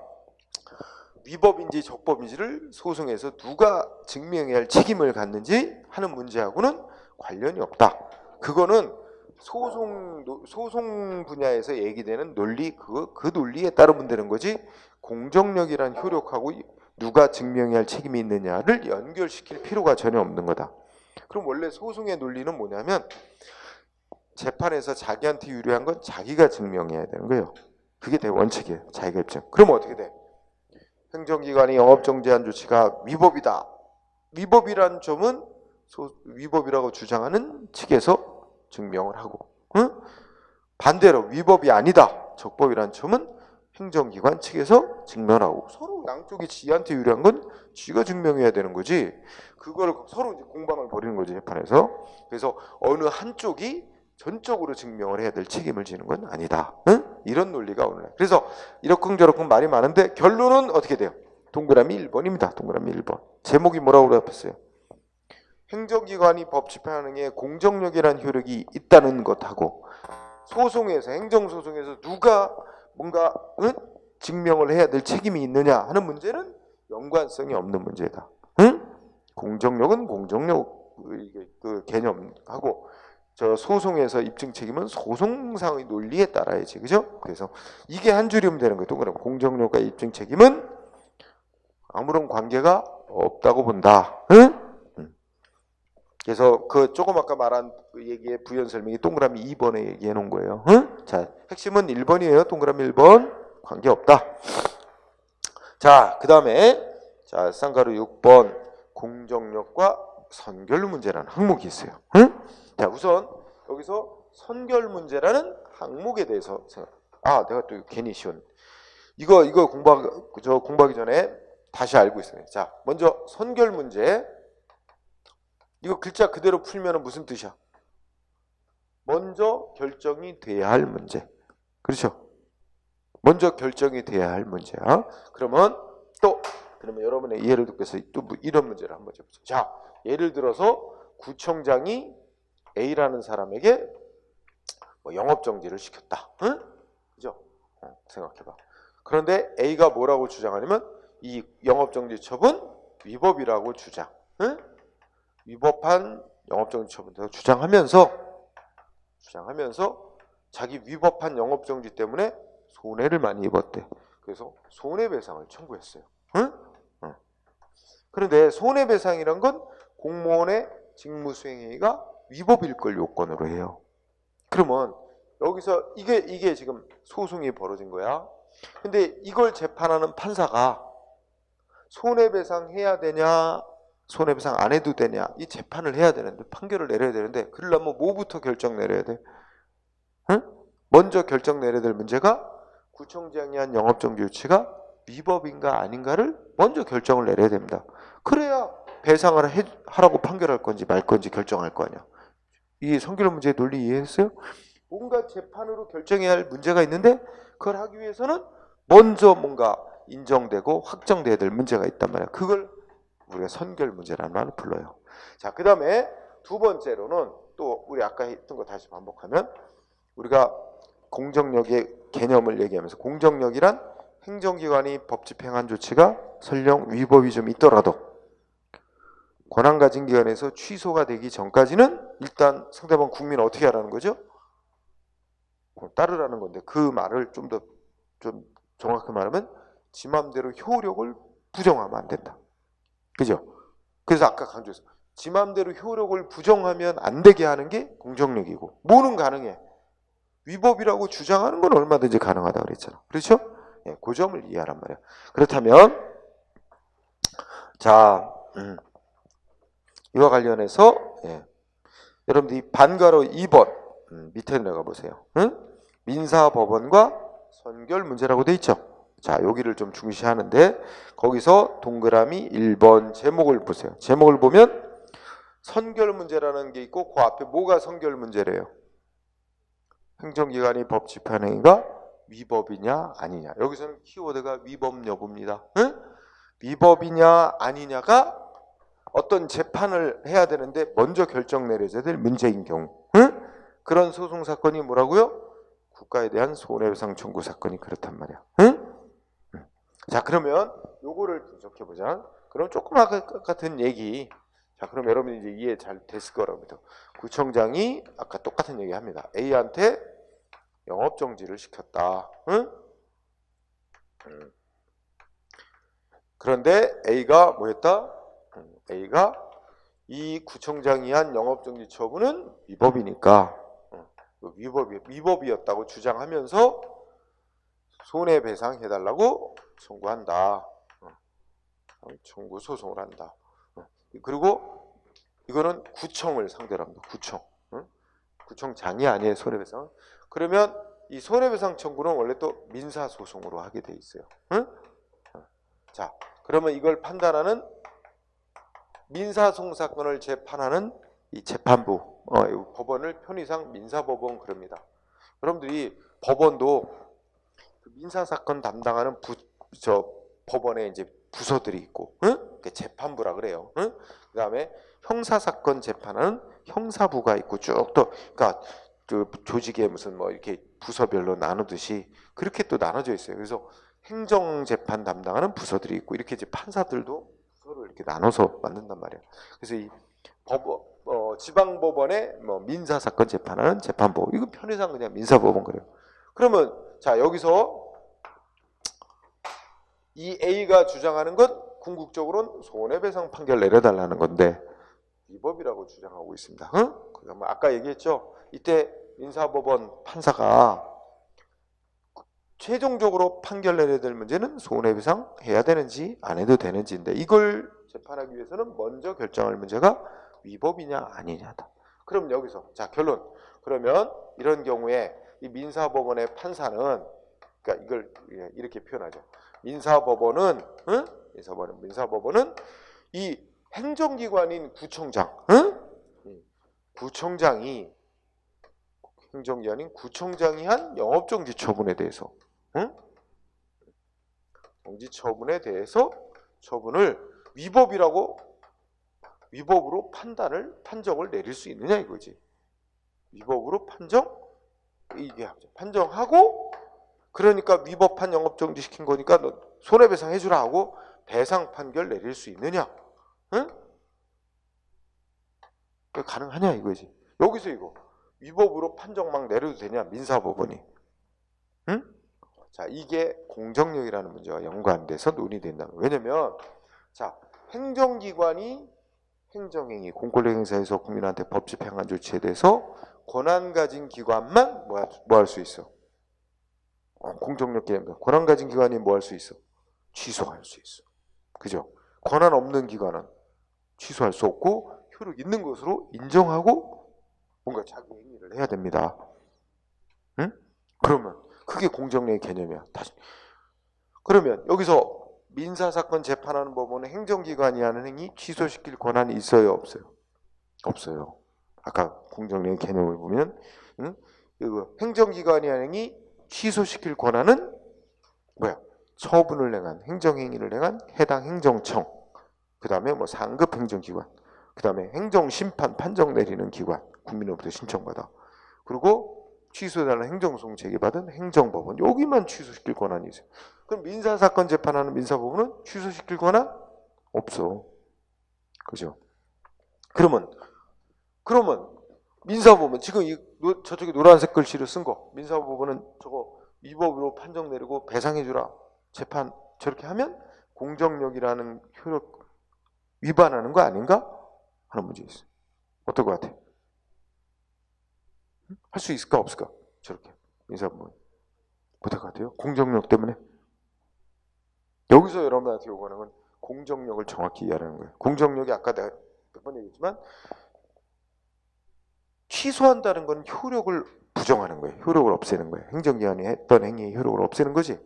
위법인지 적법인지를 소송에서 누가 증명해야 할 책임을 갖는지 하는 문제하고는 관련이 없다. 그거는 소송 분야에서 얘기되는 논리, 그 논리에 따르면 되는 거지 공정력이란 효력하고 누가 증명해야 할 책임이 있느냐를 연결시킬 필요가 전혀 없는 거다. 그럼 원래 소송의 논리는 뭐냐면 재판에서 자기한테 유리한 건 자기가 증명해야 되는 거예요. 그게 원칙이에요. 자기가 입증. 그럼 어떻게 돼? 행정기관이 영업정지한 조치가 위법이다. 위법이란 점은 위법이라고 주장하는 측에서 증명을 하고 반대로 위법이 아니다. 적법이란 점은 행정기관 측에서 증명하고 서로 양쪽이 지한테 유리한 건 지가 증명해야 되는 거지. 그걸 서로 이제 공방을 벌이는 거지 재판에서. 그래서 어느 한쪽이 전적으로 증명을 해야 될 책임을 지는 건 아니다. 이런 논리가 오늘. 그래서 이러쿵저러쿵 말이 많은데 결론은 어떻게 돼요? 동그라미 1번입니다. 동그라미 1번. 제목이 뭐라고 그랬어요? 행정기관이 법 집행하는 게 공정력이라는 효력이 있다는 것하고 소송에서 행정소송에서 누가 뭔가 증명을 해야 될 책임이 있느냐 하는 문제는 연관성이 없는 문제다. 공정력은 공정력 그 개념하고 저 소송에서 입증 책임은 소송상의 논리에 따라야지, 그죠? 그래서 이게 한 줄이면 되는 거예요. 동그라미. 공정력과 입증 책임은 아무런 관계가 없다고 본다. 그래서 그 조금 아까 말한 그 얘기의 부연 설명이 동그라미 2번에 얘기해 놓은 거예요. 자, 핵심은 1번이에요. 동그라미 1번. 관계없다. 자, 그 다음에 자 쌍가루 6번 공정력과 선결 문제라는 항목이 있어요. 응? 자, 우선 여기서 선결 문제라는 항목에 대해서 내가 또 괜히 쉬운 이거 공부하기 전에 다시 알고 있어요. 자, 먼저 선결 문제. 이거 글자 그대로 풀면 무슨 뜻이야? 먼저 결정이 돼야 할 문제. 그렇죠? 먼저 결정이 돼야 할 문제야. 그러면 여러분의 이해를 돕기 위해서 또 이런 문제를 한번 해보죠. 자, 예를 들어서 구청장이 A라는 사람에게 영업정지를 시켰다. 응? 그죠? 생각해봐. 그런데 A가 뭐라고 주장하냐면 이 영업정지 처분 위법이라고 주장. 응? 위법한 영업정지 처분을 주장하면서 자기 위법한 영업정지 때문에 손해를 많이 입었대. 그래서 손해배상을 청구했어요. 응? 그런데 손해배상이란 건 공무원의 직무수행행위가 위법일 걸 요건으로 해요. 그러면 여기서 이게 지금 소송이 벌어진 거야. 근데 이걸 재판하는 판사가 손해배상 해야 되냐, 손해배상 안 해도 되냐, 이 재판을 해야 되는데, 판결을 내려야 되는데, 그러려면 뭐부터 결정 내려야 돼? 응? 먼저 결정 내려야 될 문제가 구청장이 한 영업정지 조치가 위법인가 아닌가를 먼저 결정을 내려야 됩니다. 그래야 배상을 하라고 판결할 건지 말 건지 결정할 거 아니야. 이 선결 문제의 논리 이해했어요? 뭔가 재판으로 결정해야 할 문제가 있는데 그걸 하기 위해서는 먼저 뭔가 인정되고 확정돼야 될 문제가 있단 말이야. 그걸 우리가 선결 문제라는 말을 불러요. 자, 그 다음에 두 번째로는 또 우리 아까 했던 거 다시 반복하면 우리가 공정력의 개념을 얘기하면서 공정력이란 행정기관이 법 집행한 조치가 설령 위법이 좀 있더라도 권한 가진 기관에서 취소가 되기 전까지는 일단 상대방 국민은 어떻게 하라는 거죠? 따르라는 건데 그 말을 좀 정확히 말하면 지 맘대로 효력을 부정하면 안 된다. 그죠? 그래서 아까 강조했어. 지 맘대로 효력을 부정하면 안 되게 하는 게 공정력이고 뭐는 가능해. 위법이라고 주장하는 건 얼마든지 가능하다 그랬잖아. 그렇죠? 예, 그 점을 이해하란 말이야. 그렇다면 자 이와 관련해서 여러분들이 반가로 2번 밑에 내려가 보세요. 민사법원과 선결 문제라고 돼 있죠. 자, 여기를 좀 중시하는데 거기서 동그라미 1번 제목을 보세요. 제목을 보면 선결 문제라는 게 있고 그 앞에 뭐가 선결 문제래요? 행정기관이 법 집행 행위가 위법이냐 아니냐. 여기서는 키워드가 위법 여부입니다. 위법이냐 아니냐가 어떤 재판을 해야 되는데 먼저 결정 내려져야 될 문제인 경우 그런 소송 사건이 뭐라고요? 국가에 대한 손해배상 청구 사건이 그렇단 말이야. 자, 그러면 요거를 분석해보자. 그럼 조금 아까 같은 얘기. 자, 그럼 여러분이 이제 이해 잘 됐을 거라고 믿어. 구청장이 아까 똑같은 얘기 합니다. A한테 영업정지를 시켰다. 그런데 A가 뭐 했다? A가 이 구청장이 한 영업정지 처분은 위법이니까 위법이었다고 주장하면서 손해배상해달라고 청구한다. 청구 소송을 한다. 그리고 이거는 구청을 상대로 합니다. 구청장이 아니에요. 손해배상. 그러면 이 손해배상 청구는 원래 또 민사소송으로 하게 돼 있어요. 자, 그러면 이걸 판단하는 민사소송 사건을 재판하는 이 재판부, 법원을 편의상 민사법원 그럽니다. 여러분들이 법원도 민사사건 담당하는 법원에 이제 부서들이 있고, 재판부라 그래요. 그 다음에 형사사건 재판하는 형사부가 있고 쭉 또, 그러니까 그 조직에 무슨 뭐 이렇게 부서별로 나누듯이 그렇게 또 나눠져 있어요. 그래서 행정재판 담당하는 부서들이 있고 이렇게 이제 판사들도 부서를 이렇게 나눠서 만든단 말이에요. 그래서 이 지방법원의 뭐 민사사건 재판하는 재판부, 이거 편의상 그냥 민사법원 그래요. 그러면 자, 여기서 이 A가 주장하는 건 궁극적으로는 손해배상 판결 내려달라는 건데 위법이라고 주장하고 있습니다. 그러면 아까 얘기했죠. 이때 민사법원 판사가 최종적으로 판결 내려야 될 문제는 손해배상 해야 되는지 안 해도 되는지인데 이걸 재판하기 위해서는 먼저 결정할 문제가 위법이냐 아니냐다. 그럼 여기서 자 결론. 그러면 이런 경우에 이 민사법원의 판사는 그러니까 이걸 이렇게 표현하죠. 민사법원은 민사법원은 이 행정기관인 구청장, 구청장이 행정기관인 구청장이 한 영업정지 처분에 대해서, 정지 처분에 대해서 처분을 위법으로 판정을 내릴 수 있느냐 이거지. 위법으로 판정하고 그러니까 위법한 영업정지 시킨 거니까 너 손해배상 해주라 하고 배상 판결 내릴 수 있느냐? 가능하냐 이거지. 여기서 이거 위법으로 판정 막 내려도 되냐 민사법원이. 자 이게 공정력이라는 문제와 연관돼서 논의된다는 거예요. 왜냐면 자 행정기관이 행정행위, 공권력 행사에서 국민한테 법 집행한 조치에 대해서 권한 가진 기관만 뭐 할 수 있어? 공정력 개념. 권한 가진 기관이 뭐 할 수 있어? 취소할 수 있어. 그죠? 권한 없는 기관은 취소할 수 없고 효력 있는 것으로 인정하고 뭔가 자기 행위를 해야 됩니다. 그러면 그게 공정력의 개념이야. 다시. 그러면 여기서 민사사건 재판하는 법원은 행정기관이 하는 행위 취소시킬 권한이 있어요? 없어요? 없어요. 아까 공정력의 개념을 보면 행정기관이 하는 행위 취소시킬 권한은 뭐야? 처분을 행한 행정행위를 행한 해당 행정청, 그 다음에 뭐 상급 행정기관, 그 다음에 행정심판 판정 내리는 기관, 국민으로부터 신청받아. 그리고 취소해달라는 행정소송 제기받은 행정법원, 여기만 취소시킬 권한이 있어요. 그럼 민사사건 재판하는 민사법원은 취소시킬 권한 없어. 그죠? 그러면 민사법원 지금 저쪽에 노란색 글씨로 쓴 거 민사법원은 저거 위법으로 판정 내리고 배상해주라 재판 저렇게 하면 공정력이라는 효력 위반하는 거 아닌가 하는 문제 있어요. 어떨 것 같아? 할 수 있을까 없을까? 저렇게 민사법원 못할 것 같아요. 공정력 때문에. 여기서 여러분한테 요구하는 건 공정력을 정확히 이해하는 거예요. 공정력이 아까 내가 몇 번 얘기했지만 취소한다는 건 효력을 부정하는 거예요. 효력을 없애는 거예요. 행정기관이 했던 행위의 효력을 없애는 거지.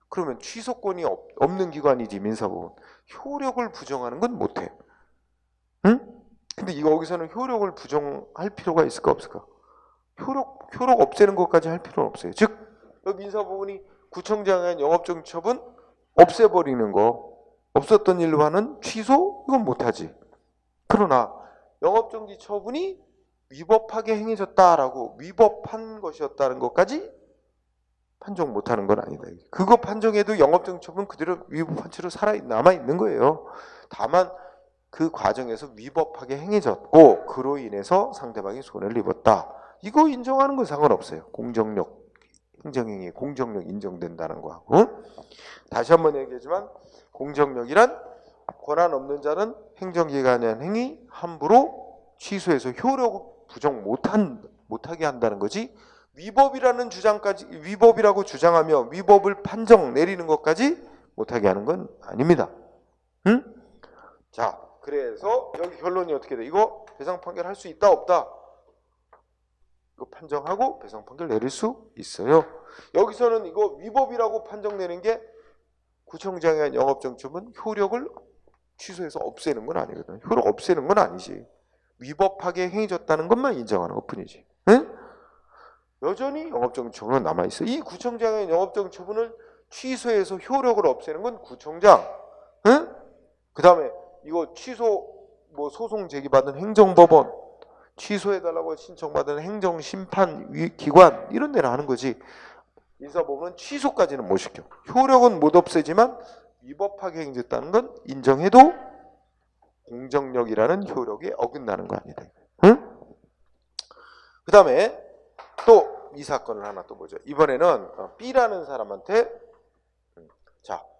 그러면 취소권이 없는 기관이지 민사법원. 효력을 부정하는 건 못해. 응? 근데 여기서는 효력을 부정할 필요가 있을까 없을까? 효력 없애는 것까지 할 필요는 없어요. 즉 여기 민사법원이 구청장의 영업정지 처분 없애버리는 거, 없었던 일로 하는 취소 이건 못하지. 그러나 영업정지 처분이 위법하게 행해졌다라고 위법한 것이었다는 것까지 판정 못하는 건 아니다. 그거 판정해도 영업정지 처분 그대로 위법한 채로 남아있는 거예요. 다만 그 과정에서 위법하게 행해졌고 그로 인해서 상대방이 손해를 입었다. 이거 인정하는 건 상관없어요. 공정력, 행정행위 공정력 인정된다는 거하고. 다시 한번 얘기하지만 공정력이란 권한 없는 자는 행정기관에 한 행위 함부로 취소해서 효력 부정 못하게 한다는 거지. 위법이라고 주장하며 위법을 판정 내리는 것까지 못하게 하는 건 아닙니다. 응? 자, 그래서 여기 결론이 어떻게 돼? 이거 배상 판결 할 수 있다 없다? 이거 판정하고 배상 판결 내릴 수 있어요. 여기서는 이거 위법이라고 판정 내는 게 구청장에 한 영업정지는 효력을 취소해서 없애는 건 아니거든. 효력 없애는 건 아니지. 위법하게 행해졌다는 것만 인정하는 것뿐이지. 응? 여전히 영업정지 처분은 남아있어. 이 구청장의 영업정지 처분을 취소해서 효력을 없애는 건 구청장. 응? 그 다음에 이거 소송 제기받은 행정법원, 취소해달라고 신청받은 행정심판기관 이런 데는 하는 거지. 민사법원은 취소까지는 못 시켜. 효력은 못 없애지만 위법하게 행했다는 건 인정해도 공정력이라는 효력에 어긋나는 거 아니다. 응? 그 다음에 또 이 사건을 하나 또 보죠. 이번에는 B라는 사람한테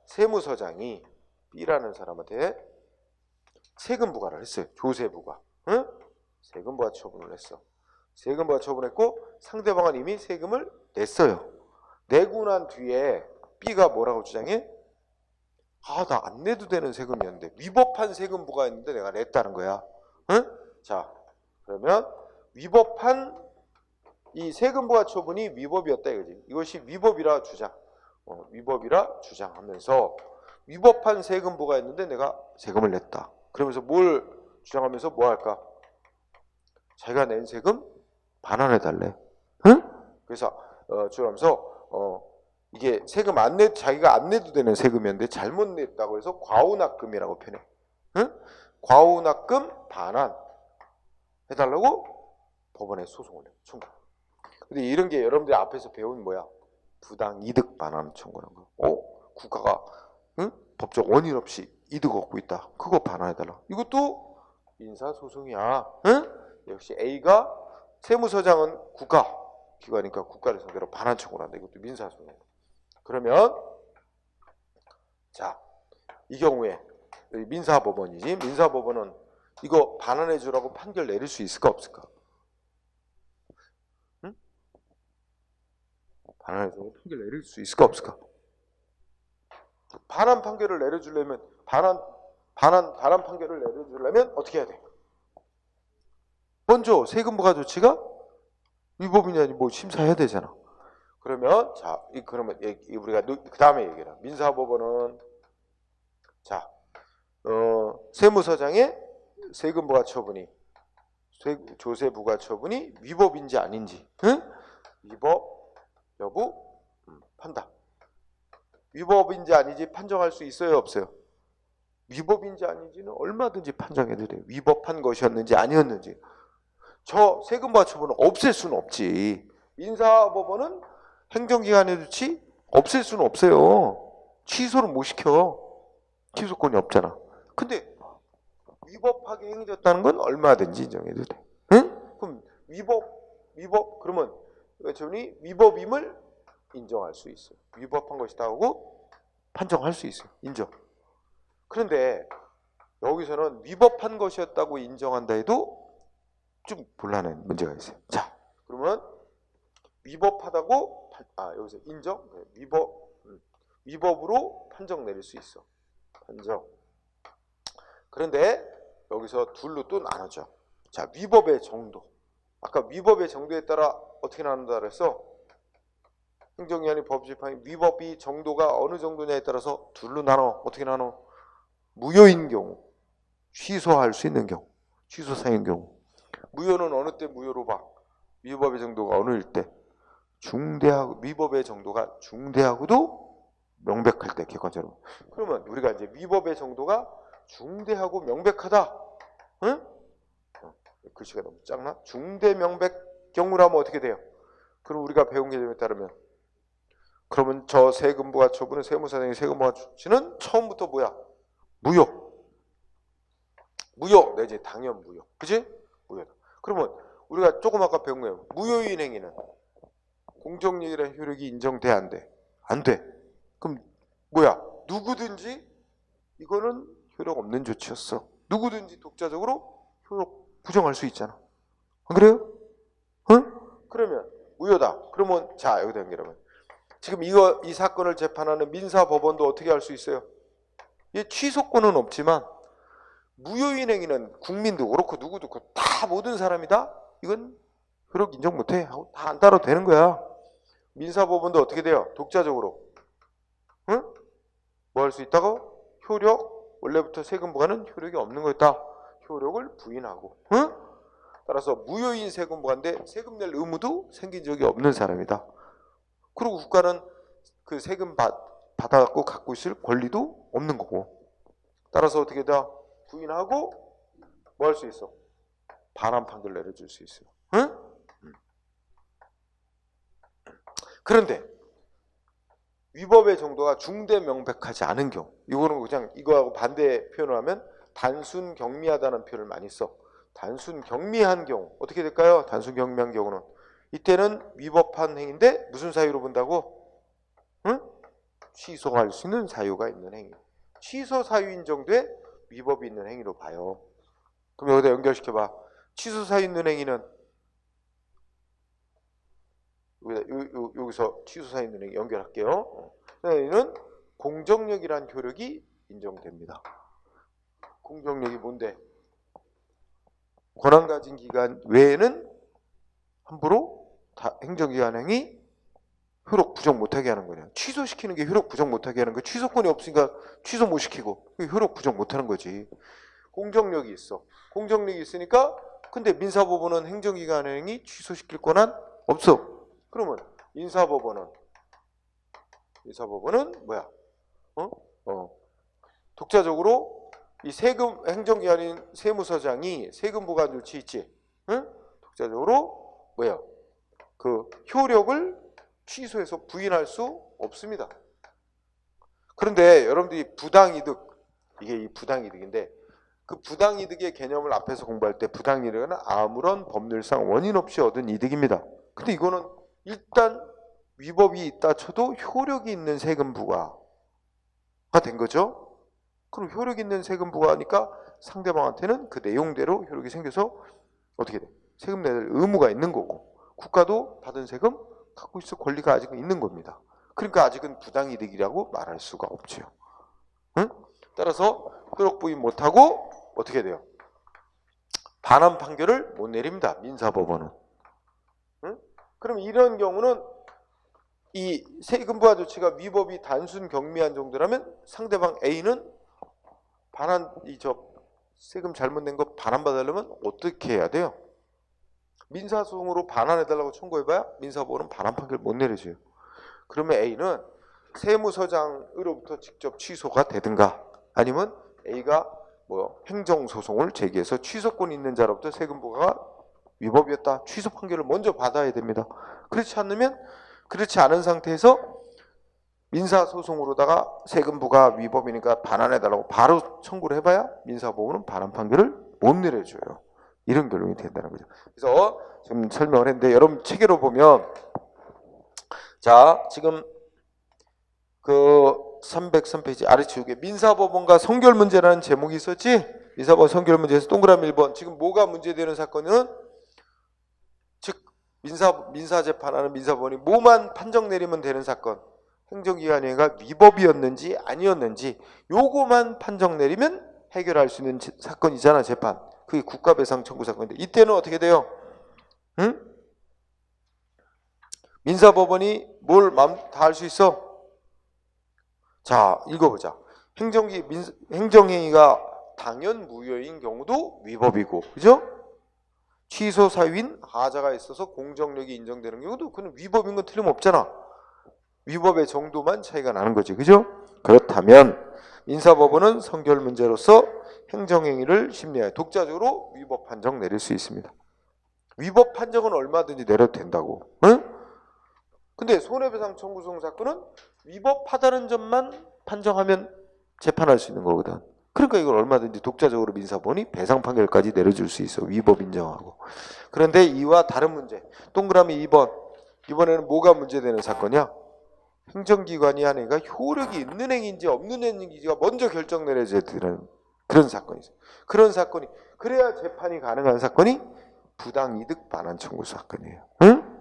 세무서장이 B라는 사람한테 세금 부과를 했어요. 조세 부과. 응? 세금 부과 처분을 했어. 세금 부과 처분했고 상대방은 이미 세금을 냈어요. 내고 난 뒤에 B가 뭐라고 주장해? 아, 나 안 내도 되는 세금이었는데 위법한 세금 부과했는데 내가 냈다는 거야. 응? 자, 그러면 위법한 이 세금 부과 처분이 위법이었다 이거지. 이것이 위법이라 주장. 위법이라 주장하면서 위법한 세금 부과했는데 내가 세금을 냈다. 그러면서 뭘 주장하면서 뭐 할까? 자기가 낸 세금 반환해 달래. 응? 그래서 주장하면서 이게 세금 자기가 안 내도 되는 세금이었는데 잘못 냈다고 해서 과운납금이라고 표현해. 응? 과운납금 반환 해달라고 법원에 소송을 해. 청구. 근데 이런 게 여러분들이 앞에서 배운 뭐야? 부당 이득 반환 청구라는 거. 국가가 응? 법적 원인 없이 이득 얻고 있다. 그거 반환해달라. 이것도 민사소송이야. 응? 역시 A가 세무서장은 국가기관이니까 국가를 상대로 반환 청구를 한다. 이것도 민사소송. 그러면 자, 이 경우에 민사법원이지. 민사법원은 이거 반환해 주라고 판결 내릴 수 있을까 없을까? 응? 반환해 주라고 판결 내릴 수 있을까 없을까? 반환 판결을 내려주려면 반환 판결을 내려주려면 어떻게 해야 돼? 먼저 세금 부과 조치가 위법이냐 뭐 심사해야 되잖아. 그러면 자, 그러면 우리가 그 다음에 얘기해라. 민사법원은 자, 세무서장의 세금 부과 처분이 조세 부과 처분이 위법인지 아닌지, 응? 위법 여부 판단. 위법인지 아닌지 판정할 수 있어요, 없어요? 위법인지 아닌지는 얼마든지 판정해도 돼요. 위법한 것이었는지 아니었는지. 저 세금 부과 처분은 없앨 수는 없지. 민사법원은 행정기관의 조치 없앨 수는 없어요. 취소를 못 시켜. 취소권이 없잖아. 근데 위법하게 행해졌다는 건 얼마든지 인정해도 돼. 응? 그럼 위법 그러면 저분이 위법임을 인정할 수 있어요. 위법한 것이다 하고 판정할 수 있어요. 인정. 그런데 여기서는 위법한 것이었다고 인정한다 해도 좀 곤란한 문제가 있어요. 자, 그러면 위법하다고 여기서 인정? 위법으로 판정 내릴 수 있어. 판정. 그런데 여기서 둘로 또 나눠져. 자, 위법의 정도. 아까 위법의 정도에 따라 어떻게 나눈다 그랬어? 행정기관이 법 집행이 위법이 정도가 어느 정도냐에 따라서 둘로 나눠. 어떻게 나눠? 무효인 경우, 취소할 수 있는 경우, 취소 사유인 경우. 무효는 어느 때 무효로 봐? 위법의 정도가 어느일 때? 중대하고 위법의 정도가 중대하고도 명백할 때 객관적으로. 그러면 우리가 이제 위법의 정도가 중대하고 명백하다. 응? 글씨가 너무 작나? 중대 명백 경우라면 어떻게 돼요? 그럼 우리가 배운 개념에 따르면 그러면 저 세금 부과 처분은 세무사장의 세금 부과 조치는 처음부터 뭐야? 무효 내지 당연 무효. 그지? 무효다. 그러면 우리가 조금 아까 배운 거예요. 무효인 행위는 공정이익이라는 효력이 인정돼 안 돼? 안 돼. 그럼 뭐야? 누구든지 이거는 효력 없는 조치였어. 누구든지 독자적으로 효력 부정할 수 있잖아. 안 그래요? 응? 그러면 무효다. 그러면 자, 여기다 연결하면 지금 이 사건을 재판하는 민사법원도 어떻게 할 수 있어요? 이 취소권은 없지만 무효인 행위는 국민도 그렇고 누구도 그렇고 다 모든 사람이다? 이건 효력 인정 못해. 하고 다 안 따라도 되는 거야. 민사법원도 어떻게 돼요? 독자적으로. 응? 뭐 할 수 있다고? 효력, 원래부터 세금 부과는 효력이 없는 거였다. 효력을 부인하고. 응? 따라서 무효인 세금 부과인데 세금 낼 의무도 생긴 적이 없는 사람이다. 그리고 국가는 그 세금 받아갖고 갖고 있을 권리도 없는 거고. 따라서 어떻게 돼? 부인하고 뭐 할 수 있어? 반환 판결 내려줄 수 있어요. 응? 그런데 위법의 정도가 중대 명백하지 않은 경우, 이거는 그냥 이거하고 반대 표현을 하면 단순 경미하다는 표현을 많이 써. 단순 경미한 경우 어떻게 될까요? 단순 경미한 경우는 이때는 위법한 행위인데 무슨 사유로 본다고? 응? 취소할 수 있는 사유가 있는 행위. 취소 사유인 정도의 위법이 있는 행위로 봐요. 그럼 여기다 연결시켜봐. 취소 사유 있는 행위는 여기서 취소사유 있는 행위 연결할게요. 여기는 공정력이란 효력이 인정됩니다. 공정력이 뭔데? 권한 가진 기간 외에는 함부로 행정기관 행위 효력 부정 못하게 하는 거냐. 취소시키는 게 효력 부정 못하게 하는 거. 취소권이 없으니까 취소 못 시키고 효력 부정 못하는 거지. 공정력이 있어. 공정력이 있으니까 근데 민사법원은 행정기관 행위 취소시킬 권한 없어. 그러면 민사법원은 뭐야? 독자적으로 이 세금 행정기관인 세무서장이 세금 부과 조치 있지? 응? 독자적으로 뭐야? 그 효력을 취소해서 부인할 수 없습니다. 그런데 여러분들이 부당이득, 이게 이 부당이득인데 그 부당이득의 개념을 앞에서 공부할 때 부당이득은 아무런 법률상 원인 없이 얻은 이득입니다. 근데 이거는 일단 위법이 있다 쳐도 효력이 있는 세금 부과가 된 거죠. 그럼 효력 있는 세금 부과하니까 상대방한테는 그 내용대로 효력이 생겨서 어떻게 돼? 세금 내는 의무가 있는 거고 국가도 받은 세금 갖고 있을 권리가 아직은 있는 겁니다. 그러니까 아직은 부당이득이라고 말할 수가 없죠. 응? 따라서 효력 부인 못하고 어떻게 돼요? 반환 판결을 못 내립니다. 민사법원은. 응? 그럼 이런 경우는 이 세금 부과 조치가 위법이 단순 경미한 정도라면 상대방 A는 반환 세금 잘못 낸 거 반환받으려면 어떻게 해야 돼요? 민사소송으로 반환해달라고 청구해봐야 민사법원은 반환 판결 못 내려줘요. 그러면 A는 세무서장으로부터 직접 취소가 되든가 아니면 A가 행정소송을 제기해서 취소권 있는 자로부터 세금 부과가 위법이었다. 취소 판결을 먼저 받아야 됩니다. 그렇지 않은 상태에서 민사소송으로다가 세금 부과 위법이니까 반환해달라고 바로 청구를 해봐야 민사법원은 반환 판결을 못 내려줘요. 이런 결론이 된다는 거죠. 그래서 지금 설명을 했는데 여러분 체계로 보면 자 지금 그 303페이지 아래치우기에 민사법원과 성결 문제라는 제목이 있었지? 민사법원 성결 문제에서 동그라미 1번 지금 뭐가 문제되는 사건은 즉 민사재판하는 민사법원이 뭐만 판정 내리면 되는 사건 행정기관행위가 위법이었는지 아니었는지 요거만 판정 내리면 해결할 수 있는 사건이잖아. 재판 그게 국가배상 청구 사건인데 이때는 어떻게 돼요? 응? 민사법원이 뭘 다 할 수 있어? 자 읽어보자. 행정행위가 당연 무효인 경우도 위법이고 그죠? 취소 사유인 하자가 있어서 공정력이 인정되는 경우도 그는 위법인 건 틀림없잖아. 위법의 정도만 차이가 나는 거지 그죠? 그렇다면 민사법원은 성결 문제로서 행정행위를 심리하여 독자적으로 위법 판정 내릴 수 있습니다. 위법 판정은 얼마든지 내려도 된다고. 응? 근데 손해배상 청구소송 사건은 위법하다는 점만 판정하면 재판할 수 있는 거거든. 그러니까 이걸 얼마든지 독자적으로 민사법원이 배상 판결까지 내려줄 수 있어. 위법 인정하고. 그런데 이와 다른 문제. 동그라미 2번. 이번에는 뭐가 문제되는 사건이야? 행정기관이 한 행위가 효력이 있는 행위인지 없는 행위인지가 먼저 결정 내려져야 되는 그런 사건이 있어요. 그런 사건이 그래야 재판이 가능한 사건이 부당이득 반환 청구 사건이에요. 응?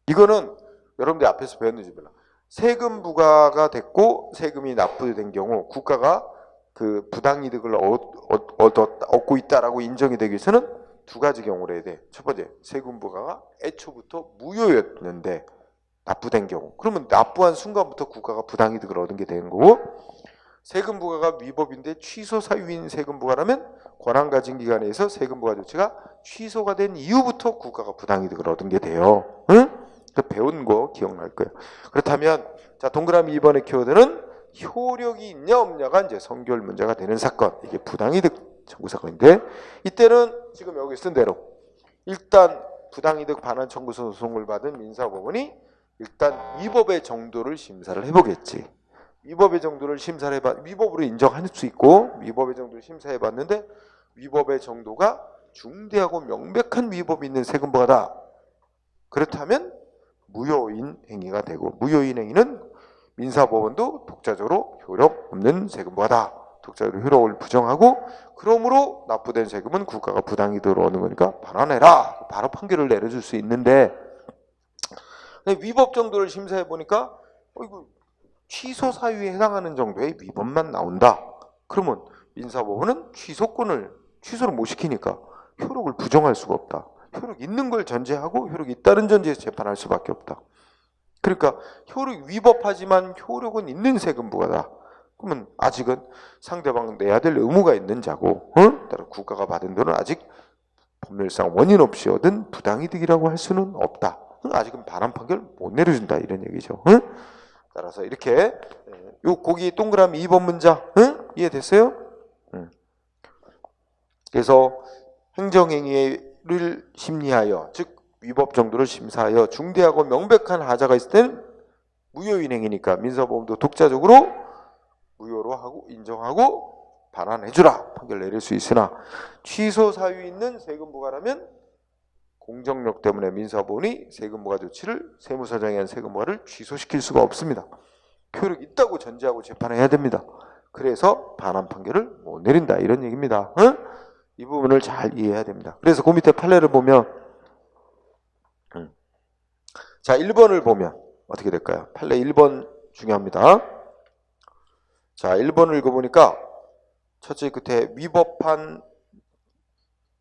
이거는 여러분들이 앞에서 배웠는지 몰라. 세금 부과가 됐고 세금이 납부된 경우 국가가 그 부당이득을 얻고 있다라고 인정이 되기 위해서는 두 가지 경우를 해야 돼. 첫 번째, 세금 부과가 애초부터 무효였는데 납부된 경우. 그러면 납부한 순간부터 국가가 부당이득을 얻은 게 되는 거고 세금 부과가 위법인데 취소 사유인 세금 부과라면 권한 가진 기관에서 세금 부과 조치가 취소가 된 이후부터 국가가 부당이득을 얻은 게 돼요. 응? 그 배운 거 기억날 거예요. 그렇다면 자 동그라미 2번의 키워드는 효력이 있냐 없냐가 이제 성결 문제가 되는 사건. 이게 부당이득 청구 사건인데 이때는 지금 여기 쓴 대로 일단 부당이득 반환 청구 소송을 받은 민사법원이 일단 위법의 정도를 심사를 해보겠지. 위법의 정도를 심사를 위법으로 인정할 수 있고 위법의 정도를 심사해 봤는데 위법의 정도가 중대하고 명백한 위법이 있는 세금 부과다. 그렇다면 무효인 행위가 되고 무효인 행위는 민사법원도 독자적으로 효력 없는 세금 부과다. 독자적으로 효력을 부정하고 그러므로 납부된 세금은 국가가 부당이득을 얻는 거니까 반환해라. 바로 판결을 내려줄 수 있는데 위법 정도를 심사해 보니까 이거 취소 사유에 해당하는 정도의 위법만 나온다. 그러면 민사법원은 취소를 못 시키니까 효력을 부정할 수가 없다. 효력 있는 걸 전제하고 효력 있다는 전제에서 재판할 수밖에 없다. 그러니까 효력 위법하지만 효력은 있는 세금 부과다. 그러면 아직은 상대방 내야 될 의무가 있는 자고, 따라 국가가 받은 돈은 아직 법률상 원인 없이 얻은 부당이득이라고 할 수는 없다. 아직은 반환 판결 못 내려준다 이런 얘기죠. 따라서 이렇게 요 거기 동그라미 2번 문장 이해됐어요? 그래서 행정행위를 심리하여 즉 위법 정도를 심사하여 중대하고 명백한 하자가 있을 때는 무효인 행위니까 민사법원도 독자적으로 무효로 하고 인정하고 반환해주라 판결 내릴 수 있으나 취소 사유 있는 세금 부과라면 공정력 때문에 민사법원이 세금 부과 조치를 세무서장에 한 세금 부과를 취소시킬 수가 없습니다. 효력 있다고 전제하고 재판해야 됩니다. 그래서 반환 판결을 못 내린다 이런 얘기입니다. 이 부분을 잘 이해해야 됩니다. 그래서 그 밑에 판례를 보면 자 1번을 보면 어떻게 될까요? 판례 1번 중요합니다. 자 1번을 읽어보니까 첫째 끝에 위법한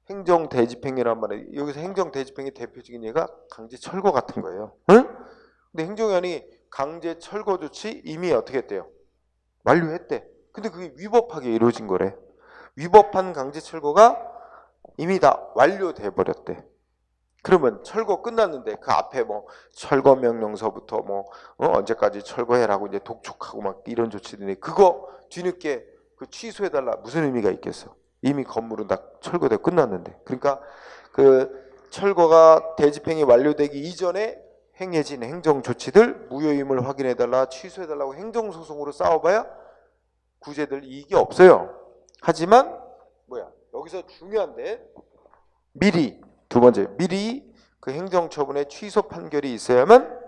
행정대집행위란 말이에요. 여기서 행정대집행위 대표적인 예가 강제철거 같은 거예요. 근데 행정위원이 강제철거 조치 이미 어떻게 했대요? 완료했대. 근데 그게 위법하게 이루어진 거래. 위법한 강제철거가 이미 다 완료돼 버렸대. 그러면 철거 끝났는데 그 앞에 뭐 철거 명령서부터 언제까지 철거해라고 이제 독촉하고 막 이런 조치들이 그거 뒤늦게 그 취소해달라 무슨 의미가 있겠어? 이미 건물은 다 철거되고 끝났는데. 그러니까 그 철거가 대집행이 완료되기 이전에 행해진 행정 조치들 무효임을 확인해달라 취소해달라고 행정소송으로 싸워봐야 구제될 이익이 없어요. 하지만 여기서 중요한데 두 번째 미리 그 행정처분의 취소 판결이 있어야만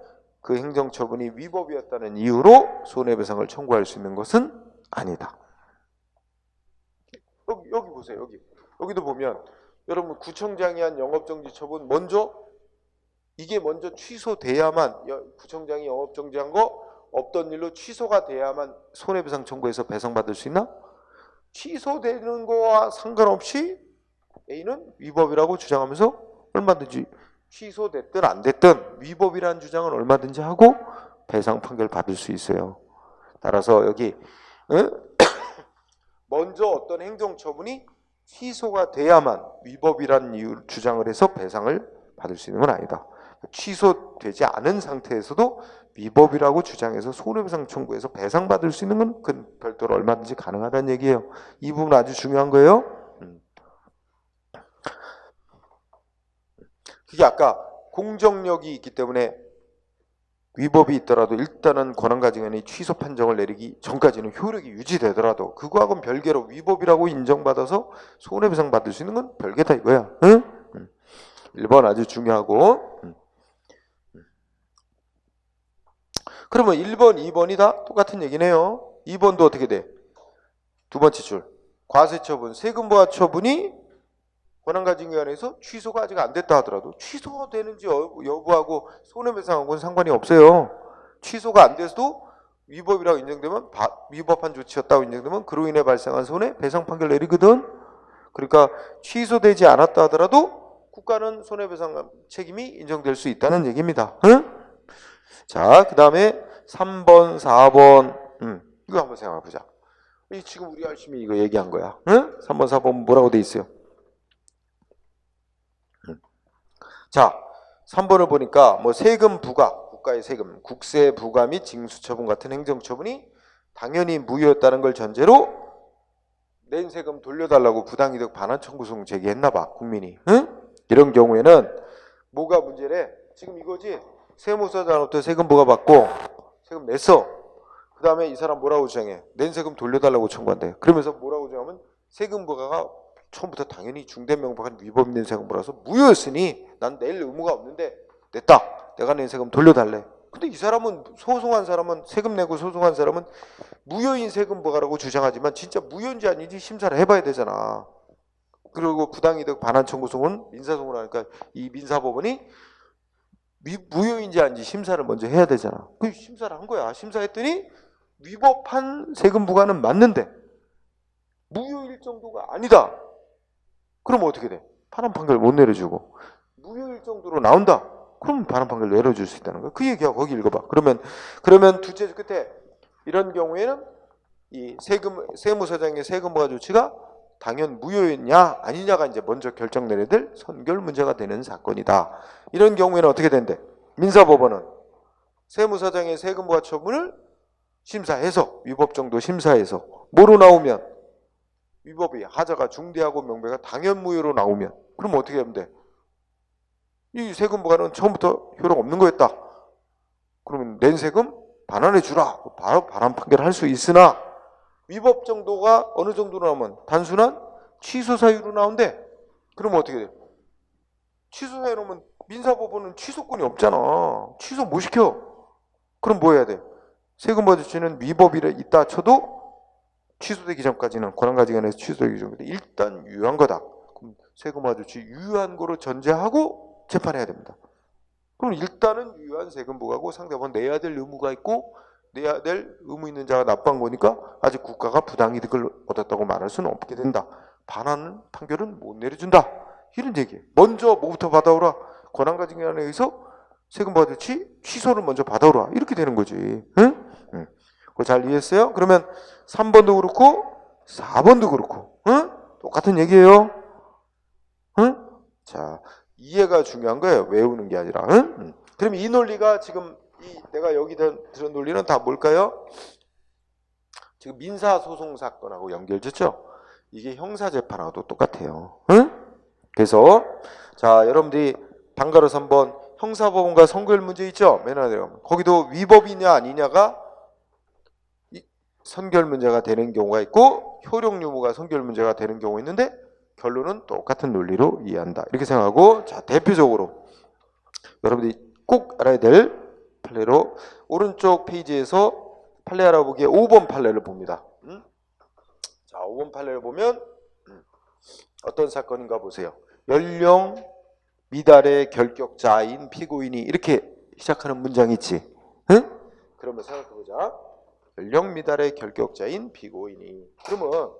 그 행정처분이 위법이었다는 이유로 손해배상을 청구할 수 있는 것은 아니다. 여기 보세요. 여기도 보면 여러분 구청장이 한 영업정지 처분 이게 먼저 취소돼야만 구청장이 영업정지한 거 없던 일로 취소가 돼야만 손해배상 청구해서 배상받을 수 있나? 취소되는 거와 상관없이 A는 위법이라고 주장하면서 얼마든지 취소됐든 안 됐든 위법이라는 주장은 얼마든지 하고 배상 판결 받을 수 있어요. 따라서 여기 먼저 어떤 행정처분이 취소가 돼야만 위법이라는 이유를 주장을 해서 배상을 받을 수 있는 건 아니다. 취소되지 않은 상태에서도 위법이라고 주장해서 손해배상 청구해서 배상받을 수 있는 건 그 별도로 얼마든지 가능하다는 얘기예요. 이 부분 아주 중요한 거예요. 그게 아까 공정력이 있기 때문에 위법이 있더라도 일단은 권한가증인이 취소 판정을 내리기 전까지는 효력이 유지되더라도 그거하고는 별개로 위법이라고 인정받아서 손해배상 받을 수 있는 건 별개다 이거야. 1번 아주 중요하고 그러면 1번, 2번이 다 똑같은 얘기네요. 2번도 어떻게 돼? 두 번째 줄. 과세처분, 세금부과 처분이 권한가증위원회에서 취소가 아직 안 됐다 하더라도 취소되는지 여부하고 손해배상하고는 상관이 없어요. 취소가 안 돼서도 위법이라고 인정되면 위법한 조치였다고 인정되면 그로 인해 발생한 손해 배상 판결 내리거든. 그러니까 취소되지 않았다 하더라도 국가는 손해배상 책임이 인정될 수 있다는 얘기입니다. 자, 그 다음에 3번, 4번 이거 한번 생각해보자. 지금 우리 열심히 이거 얘기한 거야. 3번, 4번 뭐라고 돼 있어요? 자, 3번을 보니까 세금 부과, 국가의 세금, 국세 부과 및 징수처분 같은 행정처분이 당연히 무효였다는 걸 전제로 낸 세금 돌려달라고 부당이득 반환 청구소송 제기했나 봐, 국민이. 이런 경우에는 뭐가 문제래? 지금 이거지. 세무서장으로부터 세금 부과받고 세금 냈어. 그 다음에 이 사람 뭐라고 주장해? 낸 세금 돌려달라고 청구한대. 그러면서 뭐라고 주장하면 세금 부과가 처음부터 당연히 중대 명백한 위법 있는 세금부라서 무효였으니 난 낼 의무가 없는데 냈다. 내가 낸 세금 돌려달래. 근데 이 사람은 소송한 사람은 세금 내고 소송한 사람은 무효인 세금 부과라고 주장하지만 진짜 무효인지 아닌지 심사를 해봐야 되잖아. 그리고 부당이득 반환 청구소송은 민사소송을 하니까 이 민사법원이 무효인지 아닌지 심사를 먼저 해야 되잖아. 그 심사를 한 거야. 심사했더니 위법한 세금 부과는 맞는데 무효일 정도가 아니다. 그럼 어떻게 돼? 반환 판결 못 내려주고 무효일 정도로 나온다. 그럼 반환 판결 내려줄 수 있다는 거야. 그 얘기야. 거기 읽어봐. 그러면 두째 끝에 이런 경우에는 이 세무서장의 세금 부과 조치가 당연 무효냐 아니냐가 이제 먼저 결정 내려야 될 선결 문제가 되는 사건이다. 이런 경우에는 어떻게 된대? 민사법원은 세무서장의 세금 부과 처분을 심사해서 위법 정도 심사해서 뭐로 나오면 위법이 하자가 중대하고 명백한 당연 무효로 나오면 그럼 어떻게 하면 돼? 이 세금 부과는 처음부터 효력 없는 거였다. 그러면 낸 세금 반환해 주라. 바로 반환 판결을 할 수 있으나 위법 정도가 어느 정도로 나오면 단순한 취소 사유로 나온대. 그러면 어떻게 돼? 취소 사유 나오면 민사법원은 취소권이 없잖아. 취소 못 시켜. 그럼 뭐 해야 돼? 세금 부과조치는 위법이 있다 쳐도 취소되기 전까지는 권한가지간에서 취소되기 전까지 일단 유효한 거다. 그럼 세금 부과조치 유효한 거로 전제하고 재판해야 됩니다. 그럼 일단은 유효한 세금 부과고 상대방은 내야 될 의무가 있고 내야 될 의무 있는 자가 납부한 거니까 아직 국가가 부당이득을 얻었다고 말할 수는 없게 된다. 반환 판결은 못 내려준다. 이런 얘기예요. 먼저 뭐부터 받아오라. 권한가지간에 의해서 세금 부과조치 취소를 먼저 받아오라. 이렇게 되는 거지. 응? 응. 그거 잘 이해했어요? 그러면 3번도 그렇고 4번도 그렇고 응? 똑같은 얘기예요. 응? 자, 이해가 중요한 거예요. 외우는 게 아니라. 응? 응. 그럼 이 논리가 지금 내가 여기 들은 논리는 다 뭘까요? 지금 민사소송 사건하고 연결됐죠? 이게 형사재판하고도 똑같아요. 응? 그래서 자, 여러분들이 방가로서 한번 형사법원과 선고일 문제 있죠? 맨 아래 내려가면 거기도 위법이냐 아니냐가 선결 문제가 되는 경우가 있고 효력 유무가 선결 문제가 되는 경우가 있는데 결론은 똑같은 논리로 이해한다. 이렇게 생각하고 자, 대표적으로 여러분들이 꼭 알아야 될 판례로 오른쪽 페이지에서 판례 알아보기에 5번 판례를 봅니다. 자, 5번 판례를 보면 어떤 사건인가 보세요. 연령 미달의 결격자인 피고인이 이렇게 시작하는 문장이 있지. 응? 그러면 생각해보자. 연령 미달의 결격자인 피고인이. 그러면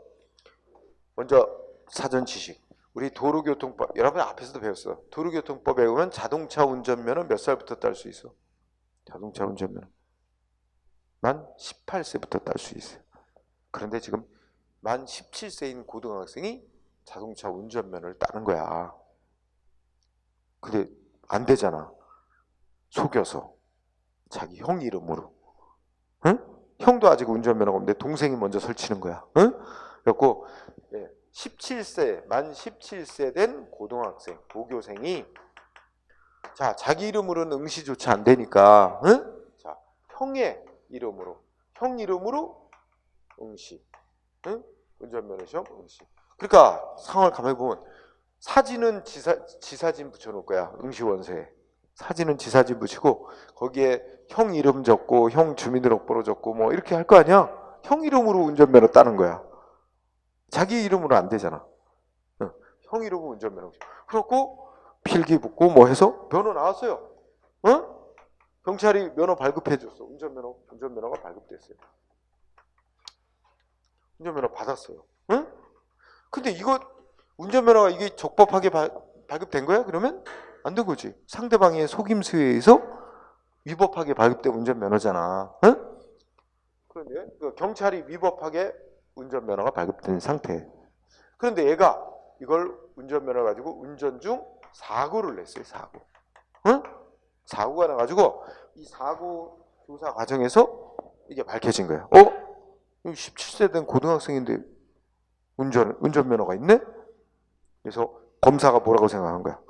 먼저 사전 지식. 우리 도로교통법 여러분 앞에서도 배웠어. 도로교통법 배우면 자동차 운전면허 몇 살부터 딸 수 있어? 자동차 운전면허 만 18세부터 딸 수 있어요. 그런데 지금 만 17세인 고등학생이 자동차 운전면허를 따는 거야. 근데 안 되잖아. 속여서 자기 형 이름으로. 응? 형도 아직 운전면허가 없는데 동생이 먼저 설치는 거야. 응? 그래갖고 17세, 만 17세 된 고등학생, 고교생이 자, 자기 이름으로는 응시조차 안 되니까 응? 자, 형 이름으로 응시. 응? 운전면허 시험 응시. 그러니까 상황을 가만히 보면 사진은 지사진 붙여놓을 거야. 응시원서에. 사진은 지사진 붙이고 거기에 형 이름 적고 형 주민등록번호 적고 뭐 이렇게 할 거 아니야. 형 이름으로 운전면허 따는 거야. 자기 이름으로 안 되잖아. 형 이름으로 운전면허. 그렇고 필기 붙고 뭐 해서 면허 나왔어요. 경찰이 면허 발급해줬어. 운전면허가 발급됐어요. 운전면허 받았어요. 근데 이거 운전면허가 이게 적법하게 발급된 거야? 그러면 안 된 거지. 상대방의 속임수에 의해서 위법하게 발급된 운전면허잖아. 그런데 경찰이 위법하게 운전면허가 발급된 상태. 그런데 얘가 이걸 운전면허 가지고 운전 중 사고를 냈어요. 사고가 나가지고 이 사고 조사 과정에서 이게 밝혀진 거야. 17세 된 고등학생인데 운전면허가 있네? 그래서 검사가 뭐라고 생각한 거야?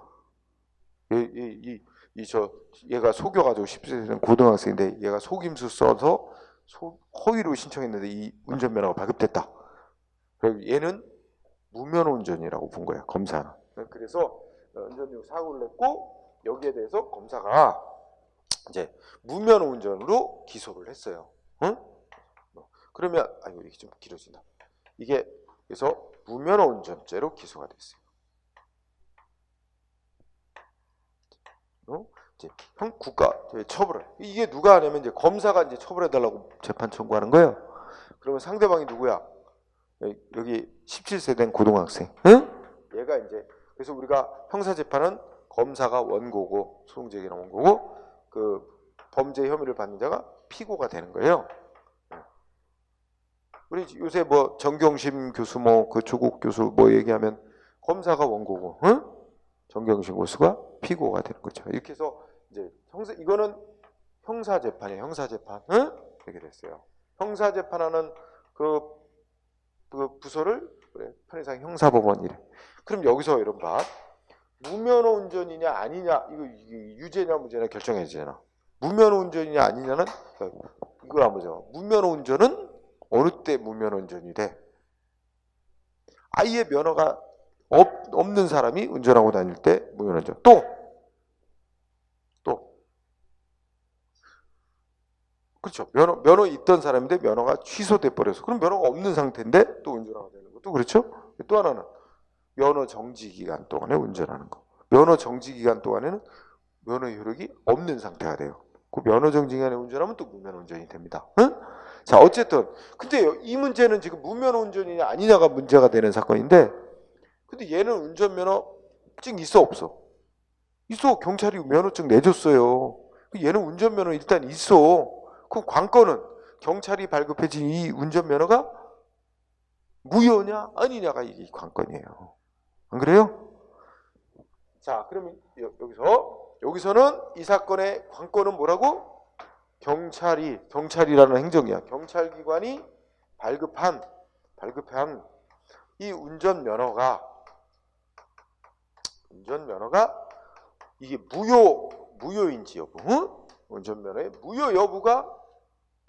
얘가 속여가지고 10세 된 고등학생인데 얘가 속임수 써서 허위로 신청했는데 이 운전면허가 발급됐다. 그래서 얘는 무면허 운전이라고 본 거야, 검사는. 그래서 운전 중 사고를 냈고 여기에 대해서 검사가 이제 무면허 운전으로 기소를 했어요. 그러면 이게 좀 길어진다. 이게 그래서 무면허 운전죄로 기소가 됐어요. 이제 국가 처벌을 이게 누가 하냐면 이제 검사가 이제 처벌해달라고 재판 청구하는 거예요. 그러면 상대방이 누구야? 여기 17세 된 고등학생. 응? 얘가 이제 그래서 우리가 형사 재판은 검사가 원고고 소송제기는 원고고 그 범죄 혐의를 받는 자가 피고가 되는 거예요. 우리 요새 뭐 정경심 교수 뭐 그 조국 교수 뭐 얘기하면 검사가 원고고, 응? 정경심 교수가 피고가 되는 거죠. 이렇게 해서 이제 이거는 형사 재판이에요. 형사 재판, 응? 이렇게 됐어요. 형사 재판하는 그 부서를 그래, 편의상 형사법원이래. 그럼 여기서 이런 봐. 무면허 운전이냐 아니냐 이게 유죄냐 무죄냐 결정해야 되잖아. 무면허 운전이냐 아니냐는 이걸 한번 보자. 무면허 운전은 어느 때 무면허 운전이 돼? 아예 면허가 없는 사람이 운전하고 다닐 때 무면허 운전. 또 그렇죠. 면허 있던 사람인데 면허가 취소돼 버려서 그럼 면허가 없는 상태인데 또 운전하고 다니는 것도 그렇죠. 또 하나는 면허 정지 기간 동안에 운전하는 거. 면허 정지 기간 동안에는 면허 효력이 없는 상태가 돼요. 그 면허 정지 기간에 운전하면 또 무면허 운전이 됩니다. 응? 자, 어쨌든 근데 이 문제는 지금 무면허 운전이냐 아니냐가 문제가 되는 사건인데 근데 얘는 운전면허증 있어 없어? 있어. 경찰이 면허증 내줬어요. 얘는 운전면허 일단 있어. 그럼 관건은 경찰이 발급해준 이 운전면허가 무효냐 아니냐가 이게 관건이에요. 안 그래요? 자, 그러면 여기서는 이 사건의 관건은 뭐라고? 경찰이라는 행정이야. 경찰기관이 발급한 이 운전면허가 이게 무효인지 여부, 응? 운전면허의 무효 여부가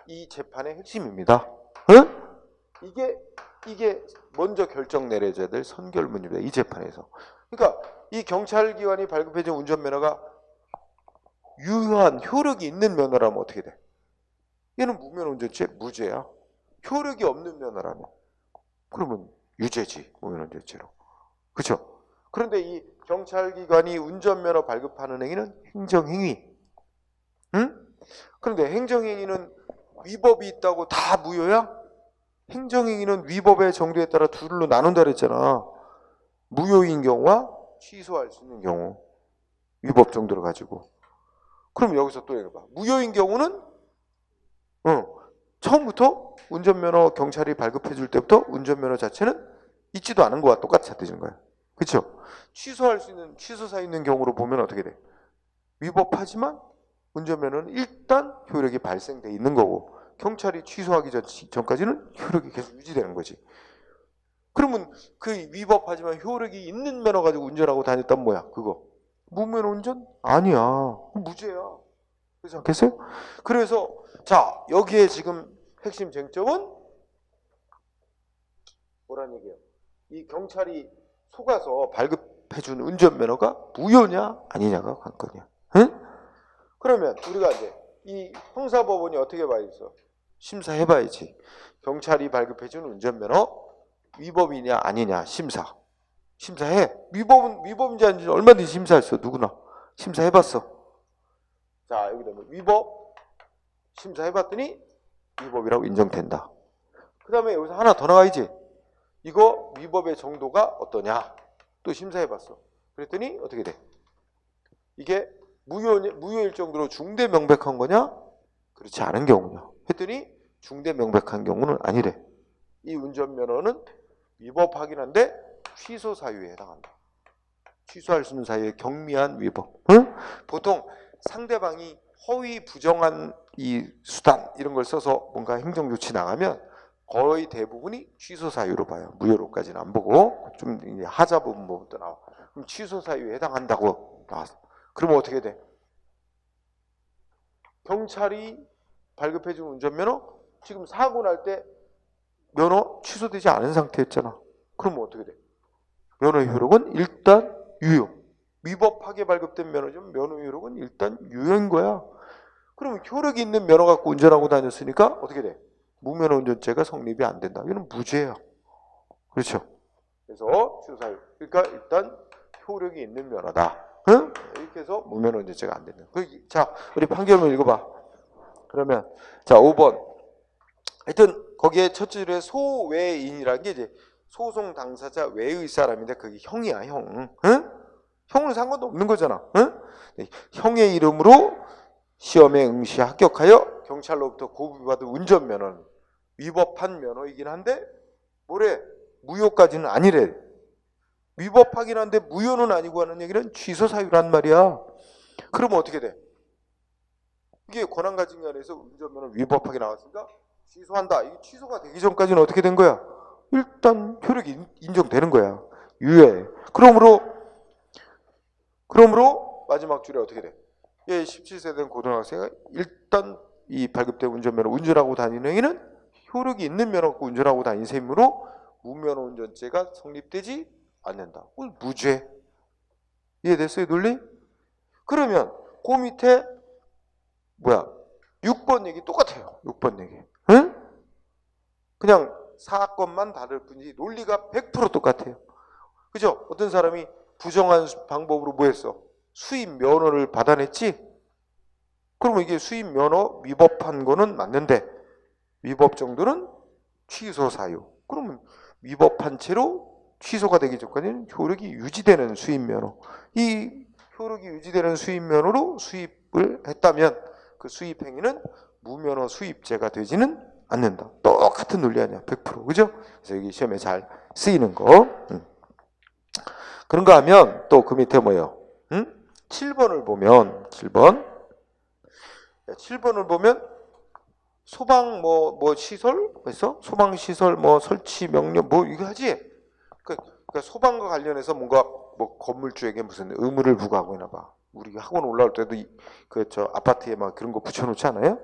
이 재판의 핵심입니다. 응? 이게 먼저 결정 내려져야 될 선결문입니다. 이 재판에서. 그러니까 이 경찰기관이 발급해준 운전면허가 유효한 효력이 있는 면허라면 어떻게 돼? 얘는 무면허 운전죄 무죄야. 효력이 없는 면허라면 그러면 유죄지. 무면허 운전죄로. 그렇죠? 그런데 이 경찰기관이 운전면허 발급하는 행위는 행정행위. 응? 그런데 행정행위는 위법이 있다고 다 무효야? 행정행위는 위법의 정도에 따라 둘로 나눈다 그랬잖아. 무효인 경우와 취소할 수 있는 경우. 위법 정도를 가지고. 그럼 여기서 또 해봐. 무효인 경우는 처음부터 운전면허 경찰이 발급해 줄 때부터 운전면허 자체는 있지도 않은 거와 똑같이 찾아지는 거야. 그렇죠? 취소할 수 있는 취소사 있는 경우로 보면 어떻게 돼? 위법하지만 운전면허는 일단 효력이 발생돼 있는 거고 경찰이 취소하기 전까지는 효력이 계속 유지되는 거지. 그러면 그 위법하지만 효력이 있는 면허 가지고 운전하고 다녔단 뭐야? 그거 무면허 운전? 아니야. 무죄야. 그렇지 않겠어요? 그래서 자 여기에 지금 핵심 쟁점은 뭐란 얘기예요? 이 경찰이 속아서 발급해준 운전면허가 무효냐 아니냐가 관건이야. 응? 그러면 우리가 이제 이 형사법원이 어떻게 봐야겠어? 심사해봐야지. 경찰이 발급해준 운전면허 위법이냐 아니냐 심사해. 위법인지 아닌지 얼마든지 심사했어. 누구나 심사해봤어. 자 여기 되면 위법 심사해봤더니 위법이라고 인정된다. 그 다음에 여기서 하나 더 나와야지. 이거 위법의 정도가 어떠냐 또 심사해봤어. 그랬더니 어떻게 돼? 이게 무효일 정도로 중대 명백한 거냐 그렇지 않은 경우냐 했더니 중대 명백한 경우는 아니래. 이 운전면허는 위법하긴 한데 취소 사유에 해당한다. 취소할 수 있는 사유의 경미한 위법. 응? 보통 상대방이 허위 부정한 이 수단 이런 걸 써서 뭔가 행정조치 나가면 거의 대부분이 취소 사유로 봐요. 무효로까지는 안 보고 좀 이제 하자 부분부터 나와. 그럼 취소 사유에 해당한다고 나왔어. 그러면 어떻게 돼? 경찰이 발급해준 운전면허 지금 사고 날 때 면허 취소되지 않은 상태였잖아. 그러면 어떻게 돼? 면허 효력은 일단 유효. 위법하게 발급된 면허지만 면허 효력은 일단 유효인 거야. 그러면 효력이 있는 면허 갖고 운전하고 다녔으니까 어떻게 돼? 무면허 운전죄가 성립이 안 된다. 이거는 무죄야. 그렇죠? 그래서 취소사유. 그러니까 일단 효력이 있는 면허다. 응? 이렇게 해서 무면허 운전죄가 안 된다. 자, 우리 판결문 읽어봐. 그러면 자 5번. 하여튼 거기에 첫 줄에 소외인이라는 게 이제 소송 당사자 외의 사람인데 그게 형이야, 형. 응? 형은 상관도 없는 거잖아. 응? 형의 이름으로 시험에 응시 합격하여 경찰로부터 고부받은 운전면허는 위법한 면허이긴 한데 뭐래? 무효까지는 아니래. 위법하긴 한데 무효는 아니고 하는 얘기는 취소 사유란 말이야. 그러면 어떻게 돼? 이게 권한 가진 간에서 운전면허 위법하게 나왔으니까 취소한다. 이게 취소가 되기 전까지는 어떻게 된 거야? 일단 효력이 인정되는 거야. 유예. 그러므로 마지막 줄에 어떻게 돼? 예, 17세 된 고등학생이 일단 이 발급된 운전면허 운전하고 다니는 행위는 효력이 있는 면허 갖고 운전하고 다니는 셈이므로 무면허 운전죄가 성립되지 않는다. 무죄. 이해됐어요, 논리? 그러면 그 밑에 뭐야? 6번 얘기 똑같아요. 6번 얘기. 응? 그냥 사건만 다를 뿐이지 논리가 100% 똑같아요. 그죠? 어떤 사람이 부정한 방법으로 뭐 했어? 수입 면허를 받아냈지? 그러면 이게 수입 면허 위법한 거는 맞는데 위법 정도는 취소 사유. 그러면 위법한 채로 취소가 되기 전까지는 효력이 유지되는 수입 면허. 이 효력이 유지되는 수입 면허로 수입을 했다면 그 수입 행위는 무면허 수입죄가 되지는 않는다. 똑같은 논리 아니야. 100%. 그죠? 그래서 여기 시험에 잘 쓰이는 거. 그런가 하면 또 그 밑에 뭐예요? 7번을 보면 7번을 보면 소방 뭐 시설 그래서 소방 시설 뭐 설치 명령 뭐 이거 하지. 그러니까 소방과 관련해서 뭔가 뭐 건물주에게 무슨 의무를 부과하고 있나 봐. 우리 학원 올라올 때도 그 저 아파트에 막 그런 거 붙여놓지 않아요?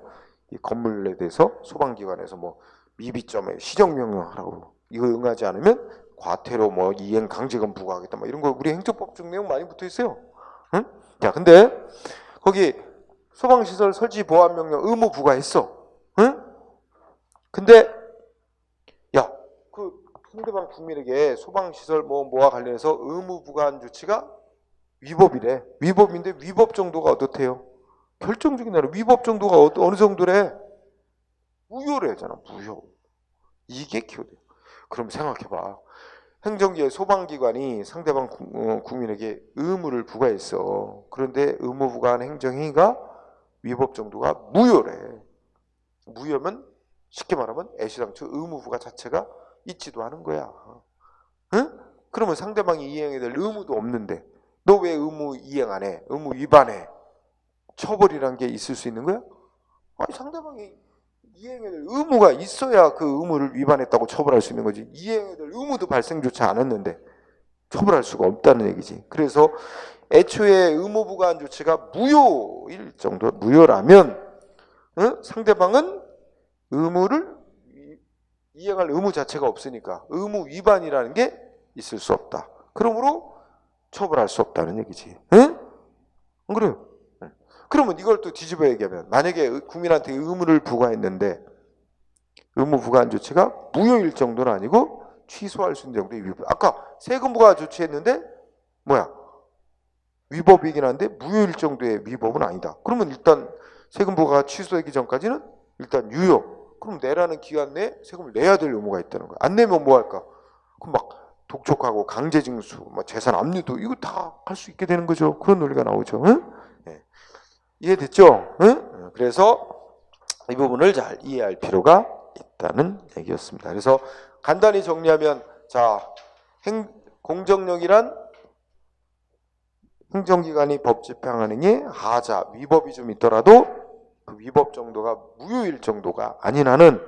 이 건물에 대해서 소방기관에서 뭐 미비점에 시정명령하라고 이거 응하지 않으면 과태료 뭐 이행 강제금 부과하겠다 뭐 이런 거 우리 행정법 중 내용 많이 붙어 있어요. 응? 자, 근데 거기 소방시설 설치 보안 명령 의무 부과했어. 응? 근데 야, 그 상대방 국민에게 소방시설 뭐와 관련해서 의무 부과한 조치가 위법이래. 위법인데 위법 정도가 어떻대요? 결정적인 나라 위법 정도가 어느 정도래? 무효래잖아. 무효. 이게 키워돼. 그럼 생각해봐. 행정기의 소방기관이 상대방 국민에게 의무를 부과했어. 그런데 의무 부과한 행정행위가 위법 정도가 무효래. 무효면 쉽게 말하면 애시당초 의무 부과 자체가 있지도 않은 거야. 응? 그러면 상대방이 이행해야 될 의무도 없는데 너 왜 의무 이행 안 해? 의무 위반해? 처벌이란 게 있을 수 있는 거야? 아니 상대방이 이행해야 될 의무가 있어야 그 의무를 위반했다고 처벌할 수 있는 거지. 이행해야 될 의무도 발생조차 않았는데 처벌할 수가 없다는 얘기지. 그래서 애초에 의무 부과한 조치가 무효일 정도, 무효라면 상대방은 의무를 이행할 의무 자체가 없으니까 의무 위반이라는 게 있을 수 없다. 그러므로 처벌할 수 없다는 얘기지. 응? 안 그래요? 그러면 이걸 또 뒤집어 얘기하면 만약에 국민한테 의무를 부과했는데 의무 부과한 조치가 무효일 정도는 아니고 취소할 수 있는 정도의 위법. 아까 세금 부과 조치했는데 뭐야? 위법이긴 한데 무효일 정도의 위법은 아니다. 그러면 일단 세금 부과가 취소되기 전까지는 일단 유효. 그럼 내라는 기간 내에 세금을 내야 될 의무가 있다는 거야. 안 내면 뭐 할까? 그럼 막 독촉하고 강제징수, 뭐 재산 압류도 이거 다 할 수 있게 되는 거죠. 그런 논리가 나오죠. 응? 네. 이해됐죠? 응? 그래서 이 부분을 잘 이해할 필요가 있다는 얘기였습니다. 그래서 간단히 정리하면 자, 공정력이란 행정기관이 법 집행하는 게 하자, 위법이 좀 있더라도 그 위법 정도가 무효일 정도가 아닌 한은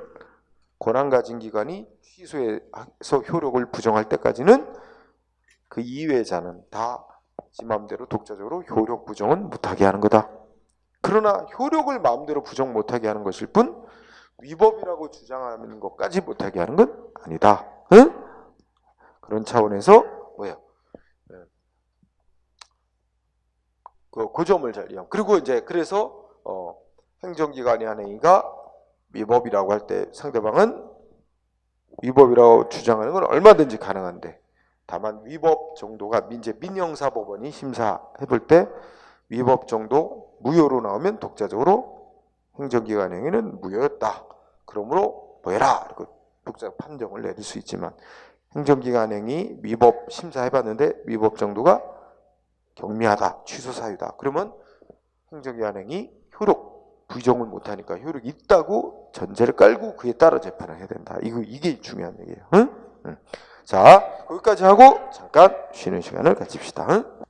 권한 가진 기관이 취소해서 효력을 부정할 때까지는 그 이외자는 다 지 마음대로 독자적으로 효력 부정은 못하게 하는 거다. 그러나 효력을 마음대로 부정 못하게 하는 것일 뿐 위법이라고 주장하는 것까지 못하게 하는 건 아니다. 응? 그런 차원에서 뭐예요? 그 점을 잘 이해하고 그리고 이제 그래서 행정기관이 하는 행위가 위법이라고 할 때 상대방은 위법이라고 주장하는 건 얼마든지 가능한데 다만 위법 정도가 민형사법원이 심사해 볼 때 위법 정도 무효로 나오면 독자적으로 행정기관 행위는 무효였다. 그러므로 뭐해라 이렇게 독자적 판정을 내릴 수 있지만 행정기관 행위 위법 심사해봤는데 위법 정도가 경미하다, 취소 사유다. 그러면 행정기관 행위 효력 부정을 못하니까 효력이 있다고 전제를 깔고 그에 따라 재판을 해야 된다. 이게 중요한 얘기예요. 응? 자, 거기까지 하고 잠깐 쉬는 시간을 가집시다. 응?